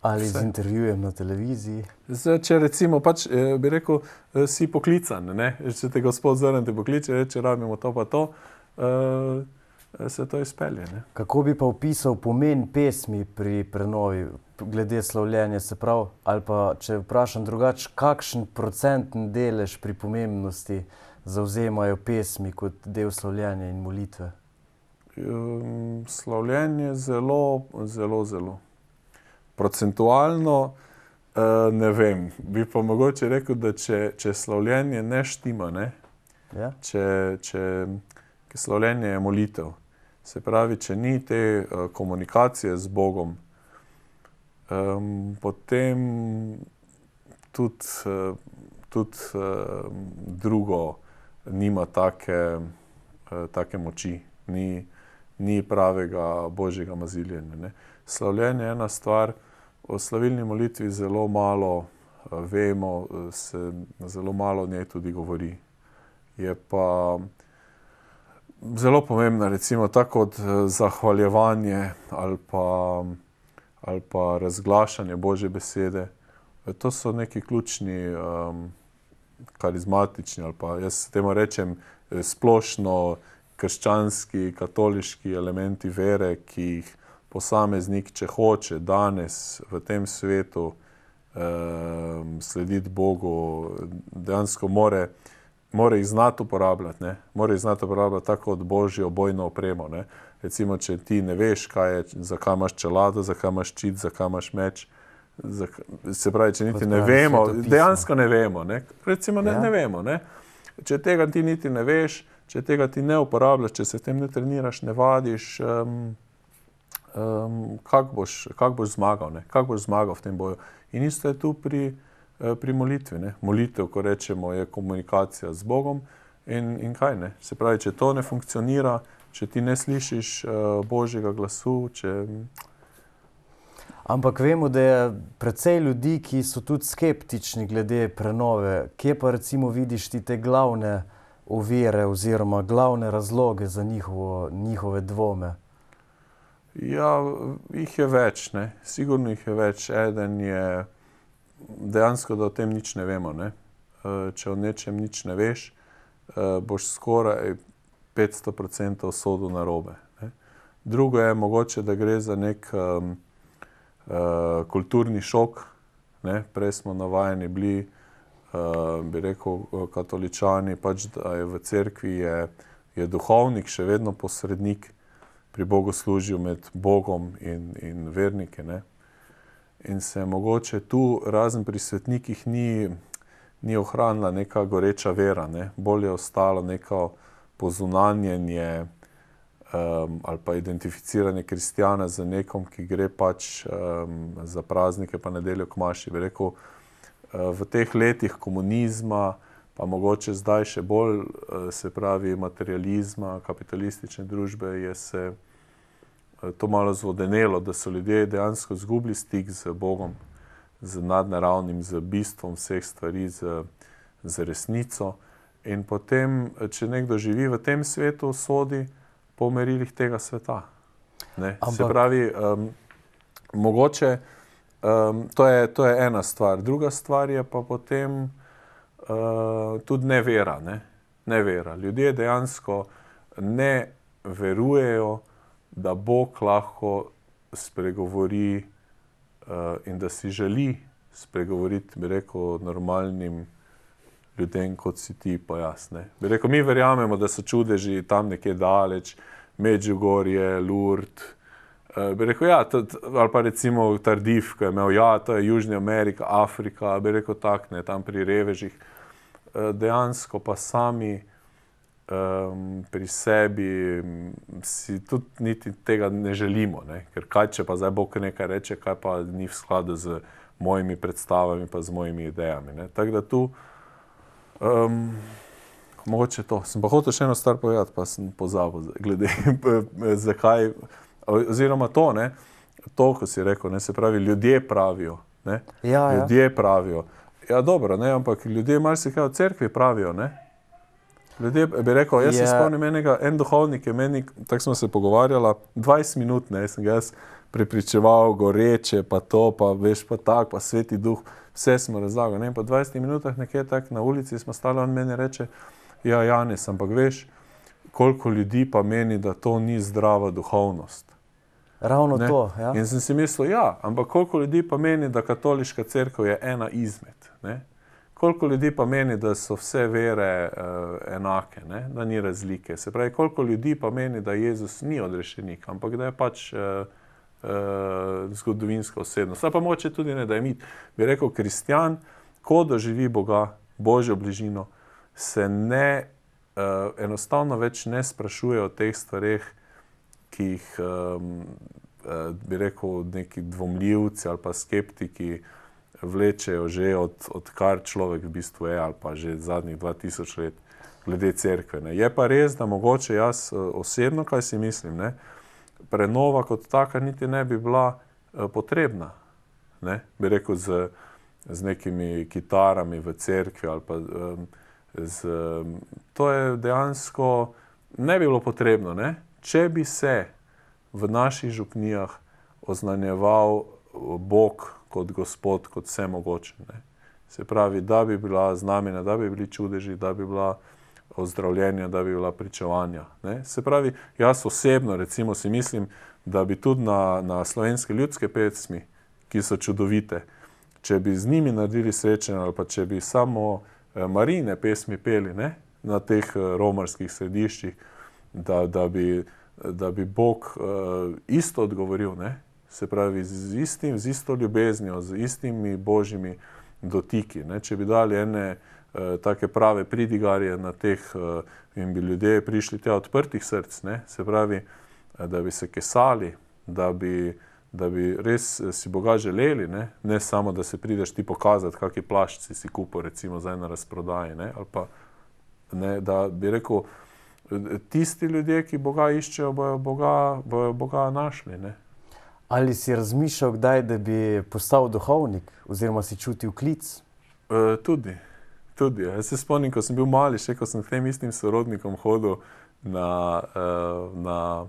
Ali z intervjujem na televiziji? Zdaj, če recimo pač, bi rekel, si poklican, ne, če te gospod zraven te pokliče, reče, rabimo to pa to, se to izpelje, ne. Kako bi pa opisal pomen pesmi pri prenovi, glede slavljenja, se pravi, ali pa če vprašam drugače, kakšen procentni delež pri pomembnosti zavzemajo pesmi kot del slavljenja in molitve? Slavljenje zelo. Procentualno ne vem, bi pa mogoče rekel, da če slavljenje ne štima, ne, Ja? ker slavljenje je molitev. Se pravi, če ni te komunikacije z Bogom, potem tudi drugo nima take moči, ni pravega božjega maziljenja, ne. Slavljenje je ena stvar, o slavilni molitvi zelo malo vemo, se zelo malo o njej tudi govori. Je pa zelo pomembna, recimo tako kot zahvaljevanje ali pa razglašanje Božje besede. To so neki ključni karizmatični ali pa jaz temu rečem splošno krščanski, katoliški elementi vere, ki jih posameznik, če hoče danes v tem svetu slediti Bogu, dejansko mora jih znati uporabljati, ne. Mora jih znati uporabljati tako kot božjo bojno opremo, ne. Recimo, če ti ne veš, zakaj imaš čelado, zakaj imaš ščit, zakaj imaš meč, se pravi, če niti ne vemo, dejansko ne vemo, ne. Recimo, ne vemo, ne. Če tega ti niti ne veš, če tega ti ne uporabljaš, če se v tem ne treniraš, ne vadiš, kako boš zmagal, ne? Kako boš zmagal v tem boju? In isto je tu pri molitvi, ne? Molitev, ko rečemo, je komunikacija z Bogom in kaj, ne? Se pravi, če to ne funkcionira, če ti ne slišiš Božjega glasu, Ampak vemo, da je precej ljudi, ki so tudi skeptični glede prenove. Kje pa recimo vidiš ti te glavne ovire oziroma glavne razloge za njihove dvome? Ja, jih je več, ne. Sigurno jih je več. Eden je dejansko, da o tem nič ne vemo, ne. Če o nečem nič ne veš, boš skoraj 500% sodil narobe, ne. Drugo je mogoče, da gre za nek kulturni šok, ne. Prej smo navajeni bili, bi rekel, katoličani, pač da je v cerkvi je duhovnik še vedno posrednik pri bogoslužju med Bogom in vernike, ne. In se mogoče tu razen pri svetnikih ni ohranila neka goreča vera, ne. Bolj je ostalo neko pozunanjenje ali pa identificiranje kristjana z nekom, ki gre pač za praznike pa nedeljo k maši. Bi rekel, v teh letih komunizma, pa mogoče zdaj še bolj, se pravi materializma, kapitalistične družbe, je se to malo zvodenelo, da so ljudje dejansko izgubili stik z Bogom, z nadnaravnim, z bistvom vseh stvari, z resnico. In potem, če nekdo živi v tem svetu, sodi po merilih tega sveta, ne. Se pravi, mogoče, to je ena stvar. Druga stvar je pa potem tudi nevera, ne. Nevera. Ljudje dejansko ne verujejo, da Bog lahko spregovori in da si želi spregovoriti, bi rekel, normalnim ljudem, kot si ti pa jaz, ne. Bi rekel, mi verjamemo, da so čudeži tam nekje daleč, Medžugorje, Lourdes, Bi rekel, ja, ali pa recimo Tardif, ki je imel, ja, to je Južna Amerika, Afrika, bi rekel tak, ne, tam pri revežih. Dejansko pa sami pri sebi si tudi niti tega ne želimo, ne? Ker kaj, če pa zdaj Bog nekaj reče, kaj pa ni v skladu z mojimi predstavami pa z mojimi idejami, ne? Tako da tu mogoče to. Sem pa hotel še eno stvar povedati, pa sem pozabil glede zakaj, oziroma to, ne, to, ko si rekel, ne, se pravi, ljudje pravijo, ne, ljudje pravijo. Ja, dobro, ne, ampak ljudje marsikaj v cerkvi pravijo, ne. Ljudje, bi rekel, jaz se spomnim en duhovnik je meni, tako smo se pogovarjala, 20 minut, ne, sem ga jaz prepričeval, goreče, pa to, pa veš, pa tak, pa Sveti Duh, vse smo razlagali, ne, pa 20 minutah nekje tak na ulici smo stali, on meni reče, ja, Janez, ampak veš, koliko ljudi pa meni, da to ni zdrava duhovnost. Ravno ne? To, ja. In sem si mislil, ja, ampak koliko ljudi pa meni, da katoliška cerkev je ena izmed, ne? Koliko ljudi pa meni, da so vse vere enake, ne? Da ni razlike. Se pravi, koliko ljudi pa meni, da Jezus ni odrešenik, ampak da je pač zgodovinska osebnost. Pa mogoče tudi ne, da je mit. Bi rekel, kristjan, ko doživi Boga, Božjo bližino, se ne, enostavno več ne sprašuje o teh stvareh, ki jih, bi rekel, neki dvomljivci ali pa skeptiki vlečejo že odkar človek v bistvu je, ali pa že zadnjih 2000 let glede cerkve. Ne. Je pa res, da mogoče jaz osebno, kaj si mislim, ne, prenova kot taka niti ne bi bila potrebna. Ne. Bi rekel, z nekimi kitarami v cerkvi ali pa to je dejansko ne bi bilo potrebno, ne. Če bi se v naših župnijah oznanjeval Bog kot Gospod, kot vsemogočen, ne. Se pravi, da bi bila znamenja, da bi bili čudeži, da bi bila ozdravljenja, da bi bila pričevanja, ne. Se pravi, jaz osebno recimo si mislim, da bi tudi na slovenske ljudske pesmi, ki so čudovite, če bi z njimi naredili srečanje ali pa če bi samo Marijine pesmi peli, ne, na teh romarskih središčih, da bi Bog isto odgovoril, ne. Se pravi, z isto ljubeznijo, z istimi božjimi dotiki, ne. Če bi dali ene take prave pridigarje na teh in bi ljudje prišli tja odprtih src, ne. Se pravi, da bi se kesali, da bi res si Boga želeli, ne samo, da se prideš ti pokazati, kaki plašč si kupil, recimo zdaj na razprodaji, ne, ali pa, ne, da bi rekel, tisti ljudje, ki Boga iščejo, bojo Boga našli, ne. Ali si razmišljal kdaj, da bi postal duhovnik, oziroma si čutil klic? Tudi. Jaz se spomnim, ko sem bil mali, še ko sem s tem istim sorodnikom hodil na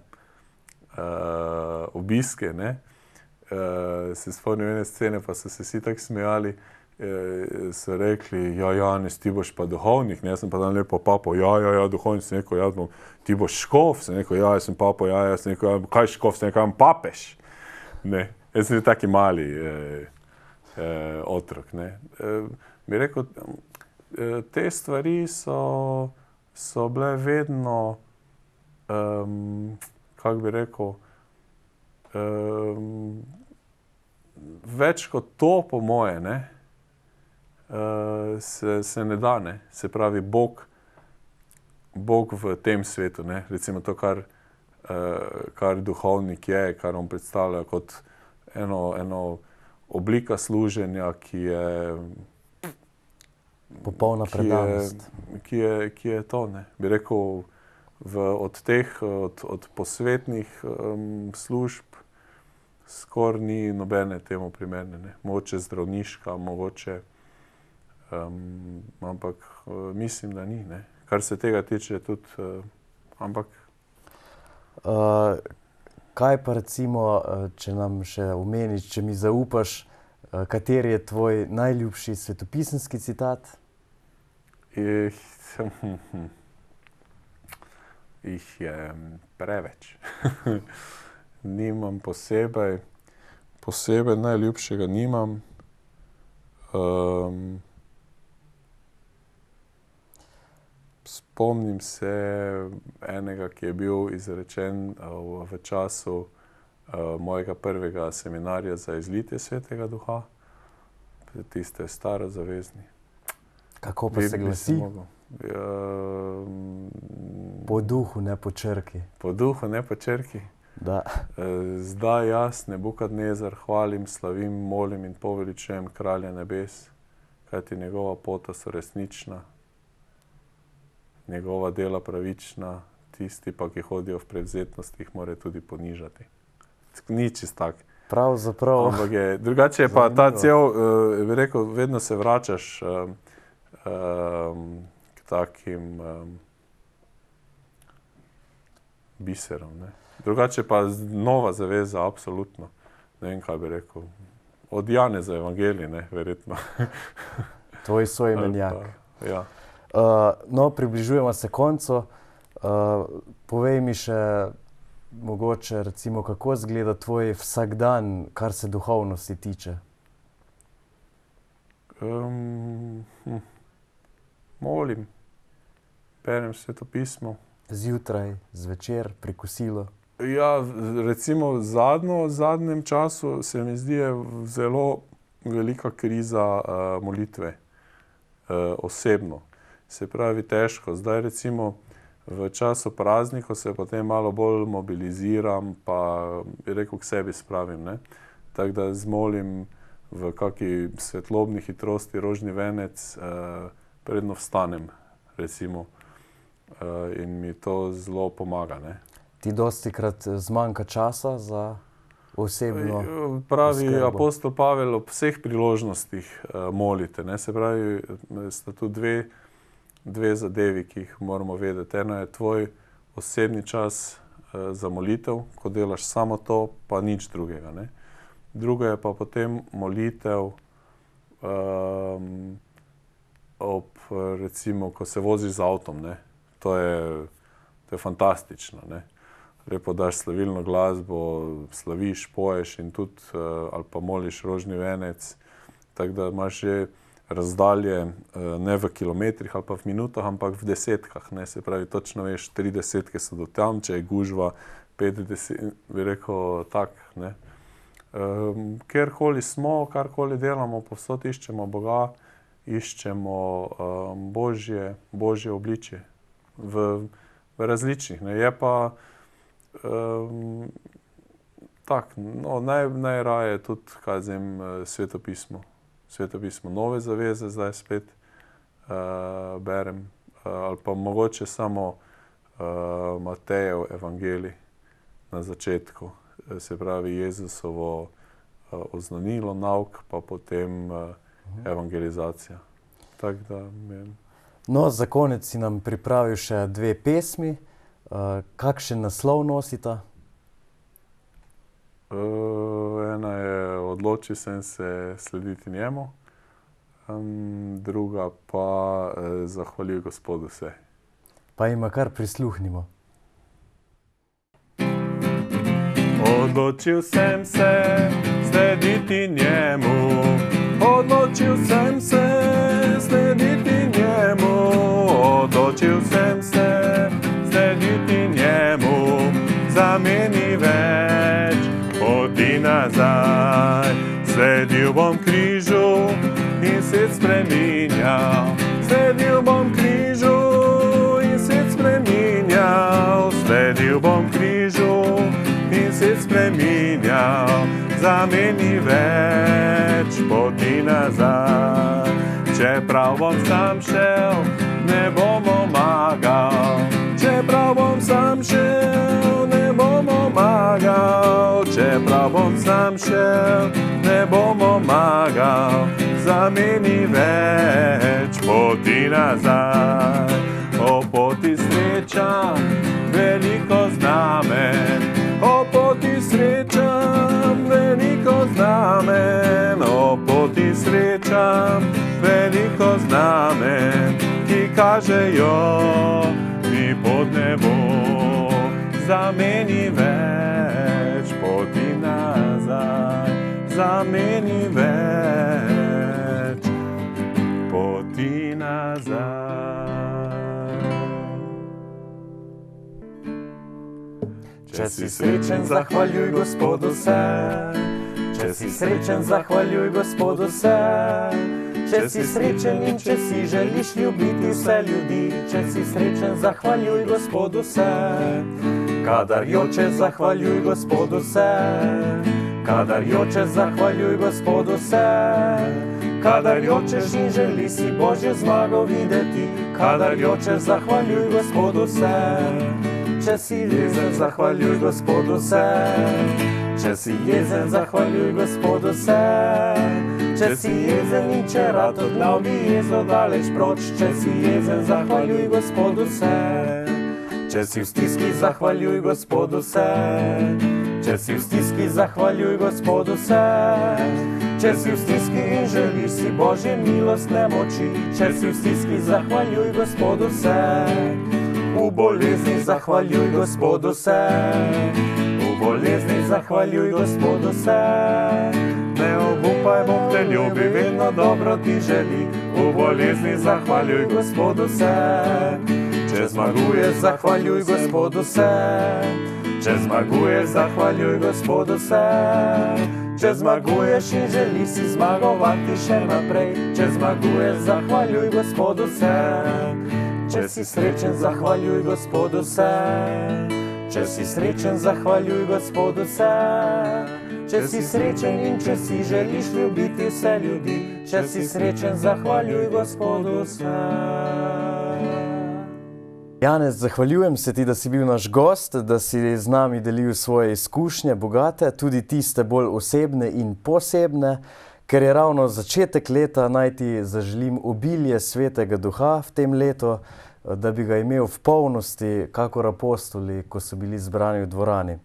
obiske, ne. Se spomnim ene scene, pa so se vsi tako smejali, so rekli, ja, Janez, ti boš pa duhovnik, ne, jaz sem pa tam lepo papo, ja, duhovnik, sem rekel, ja, ti boš škof, sem rekel, ja, jaz sem papo, ja, sem rekel, ja, kaj škof, sem rekel, papež, ne, jaz sem taki mali otrok, ne. Bi rekel, te stvari so bile vedno, kako bi rekel, več kot to, po moje, ne, se ne da, ne. Se pravi, Bog v tem svetu, ne, recimo to, kar duhovnik je, kar on predstavlja kot eno oblika služenja, ki je popolna predanost. Ki je to, ne. Bi rekel, od posvetnih služb skoraj ni nobene temu primerne, ne. Mogoče zdravniška, mogoče, ampak mislim, da ni, ne. Kar se tega tiče tudi, ampak. Kaj pa recimo, če nam še omeniš, če mi zaupaš, kateri je tvoj najljubši svetopisemski citat? Jih je preveč. Nimam posebej najljubšega nimam. Spomnim se enega, ki je bil izrečen v času mojega prvega seminarja za izlitje Svetega Duha, tiste starozavezni. Kako pa se glasi? Po duhu, ne po črki. Po duhu, ne po črki. Da. Zdaj jaz, Nebukadnezar, hvalim, slavim, molim in poveličujem Kralja nebes, kajti njegova pota so resnična, njegova dela pravična, tisti pa, ki hodijo v prevzetnosti, jih more tudi ponižati. Ni čist tak. Pravzaprav. Drugače je pa ta cel, bi rekel, vedno se vračaš k takim biserom, ne. Drugače pa nova zaveza, absolutno. Ne vem, kaj bi rekel. Od Janeza evangelij, ne, verjetno. Tvoj soimenjak. Ja. No, približujemo se koncu. Povej mi še mogoče, recimo, kako izgleda tvoj vsakdan, kar se duhovnosti tiče? Molim, berem Sveto pismo. Zjutraj, zvečer, pri kosilu? Ja, recimo v zadnjem času se mi zdi zelo velika kriza molitve, osebno. Se pravi, težko. Zdaj recimo v času praznikov se potem malo bolj mobiliziram, pa bi rekel, k sebi spravim, ne. Tako da zmolim v kaki svetlobni hitrosti rožni venec, predno vstanem, recimo. In mi to zelo pomaga, ne. Ti dostikrat zmanjka časa za osebno Pravi oskrbo? apostol Pavel, ob vseh priložnostih molite, ne. Se pravi, sta tu dve zadevi, ki jih moramo vedeti. Eno je tvoj osebni čas za molitev, ko delaš samo to, pa nič drugega, ne. Drugo je pa potem molitev recimo, ko se voziš z avtom, ne. To je fantastično, ne. Lepo daš slavilno glasbo, slaviš, poješ in tudi, ali pa moliš rožni venec, tako da imaš že razdalje ne v kilometrih ali pa v minutah, ampak v desetkah, ne. Se pravi, točno veš, 3 desetke so do tam, če je gužva, 5 bi rekel tak, ne. Kjerkoli smo, karkoli delamo, povsod iščemo Boga, iščemo Božje obličje v različnih, ne. Je pa no, najraje tudi, kaj Sveto pismo. Sveto pismo Nove zaveze zdaj spet berem, ali pa mogoče samo Matejev evangelij na začetku. Se pravi, Jezusovo oznanilo, nauk, pa potem evangelizacija. Tako da No, za konec si nam pripravil še 2 pesmi. Kakšen naslov nosita? Ena je Odločil sem se slediti njemu, druga pa Zahvaljuj Gospodu vse. Pa jima kar prisluhnimo. Odločil sem se slediti njemu, odločil sem se slediti njemu, odločil sem se slediti njemu, za meni več poti nazaj. Sledil bom križu in svet spreminjal, sledil bom križu in svet spreminjal, sledil bom križu in svet spreminjal, za meni več poti nazaj. Čeprav bom sam šel, ne bom omagal, čeprav bom sam šel, ne bom omagal, čeprav bom sam šel, ne bom omagal, za meni več poti nazaj. O poti srečam veliko znamen, o poti srečam veliko znamen, o poti srečam veliko znamen, ki kažejo mi pod nebo, za meni več poti nazaj, za meni več poti nazaj. Če si srečen, zahvaljuj Gospodu se. Če si srečen, zahvaljuj Gospodu se. Če si srečen in če si želiš ljubiti vse ljudi, če si srečen, zahvaljuj Gospodu se. Kadar jočeš, zahvaljuj Gospodu se. Kadar jočeš, zahvaljuj Gospodu se. Kadar jočeš in želi si Božjo zmago videti, kadar jočeš, zahvaljuj Gospodu se. Če si jezen, zahvaljuj Gospodu se. Če si jezen, zahvaljuj Gospodu se. Če si jezen in če rad odgnal bi jezo daleč proč, če si jezen, zahvaljuj Gospodu se. Če si v stiski, zahvaljuj Gospodu se. Če si v stiski, zahvaljuj Gospodu se. Če si v stiski in želiš si Božje milostne moči, če si v stiski, zahvaljuj Gospodu se. V bolezni zahvaljuj Gospodu se. V bolezni zahvaljuj Gospodu se. Ne obupaj, Bog te ljubi, vedno dobro ti želi. V bolezni zahvaljuj Gospodu se. Če zmaguješ, zahvaljuj Gospodu se. Če zmaguješ, zahvaljuj Gospodu se. Če zmaguješ in želiš si zmagovati še naprej, če zmaguješ, zahvaljuj Gospodu se. Če si srečen, zahvaljuj Gospodu se. Če si srečen, zahvaljuj Gospodu se. Če si srečen in če si želiš ljubiti vse ljudi, če si srečen, zahvaljuj Gospodu se. Janez, zahvaljujem se ti, da si bil naš gost, da si z nami delil svoje izkušnje, bogate, tudi tiste bolj osebne in posebne, ker je ravno začetek leta, naj ti zaželim obilje Svetega Duha v tem letu, da bi ga imel v polnosti, kakor apostoli, ko so bili zbrani v dvorani.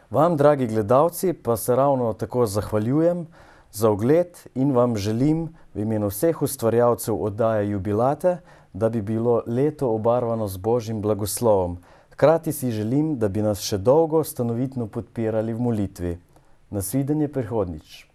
Vam, dragi gledalci, pa se ravno tako zahvaljujem za ogled in vam želim v imenu vseh ustvarjalcev oddaje Jubilate, da bi bilo leto obarvano z Božjim blagoslovom. Hkrati si želim, da bi nas še dolgo stanovitno podpirali v molitvi. Nasvidenje prihodnjič.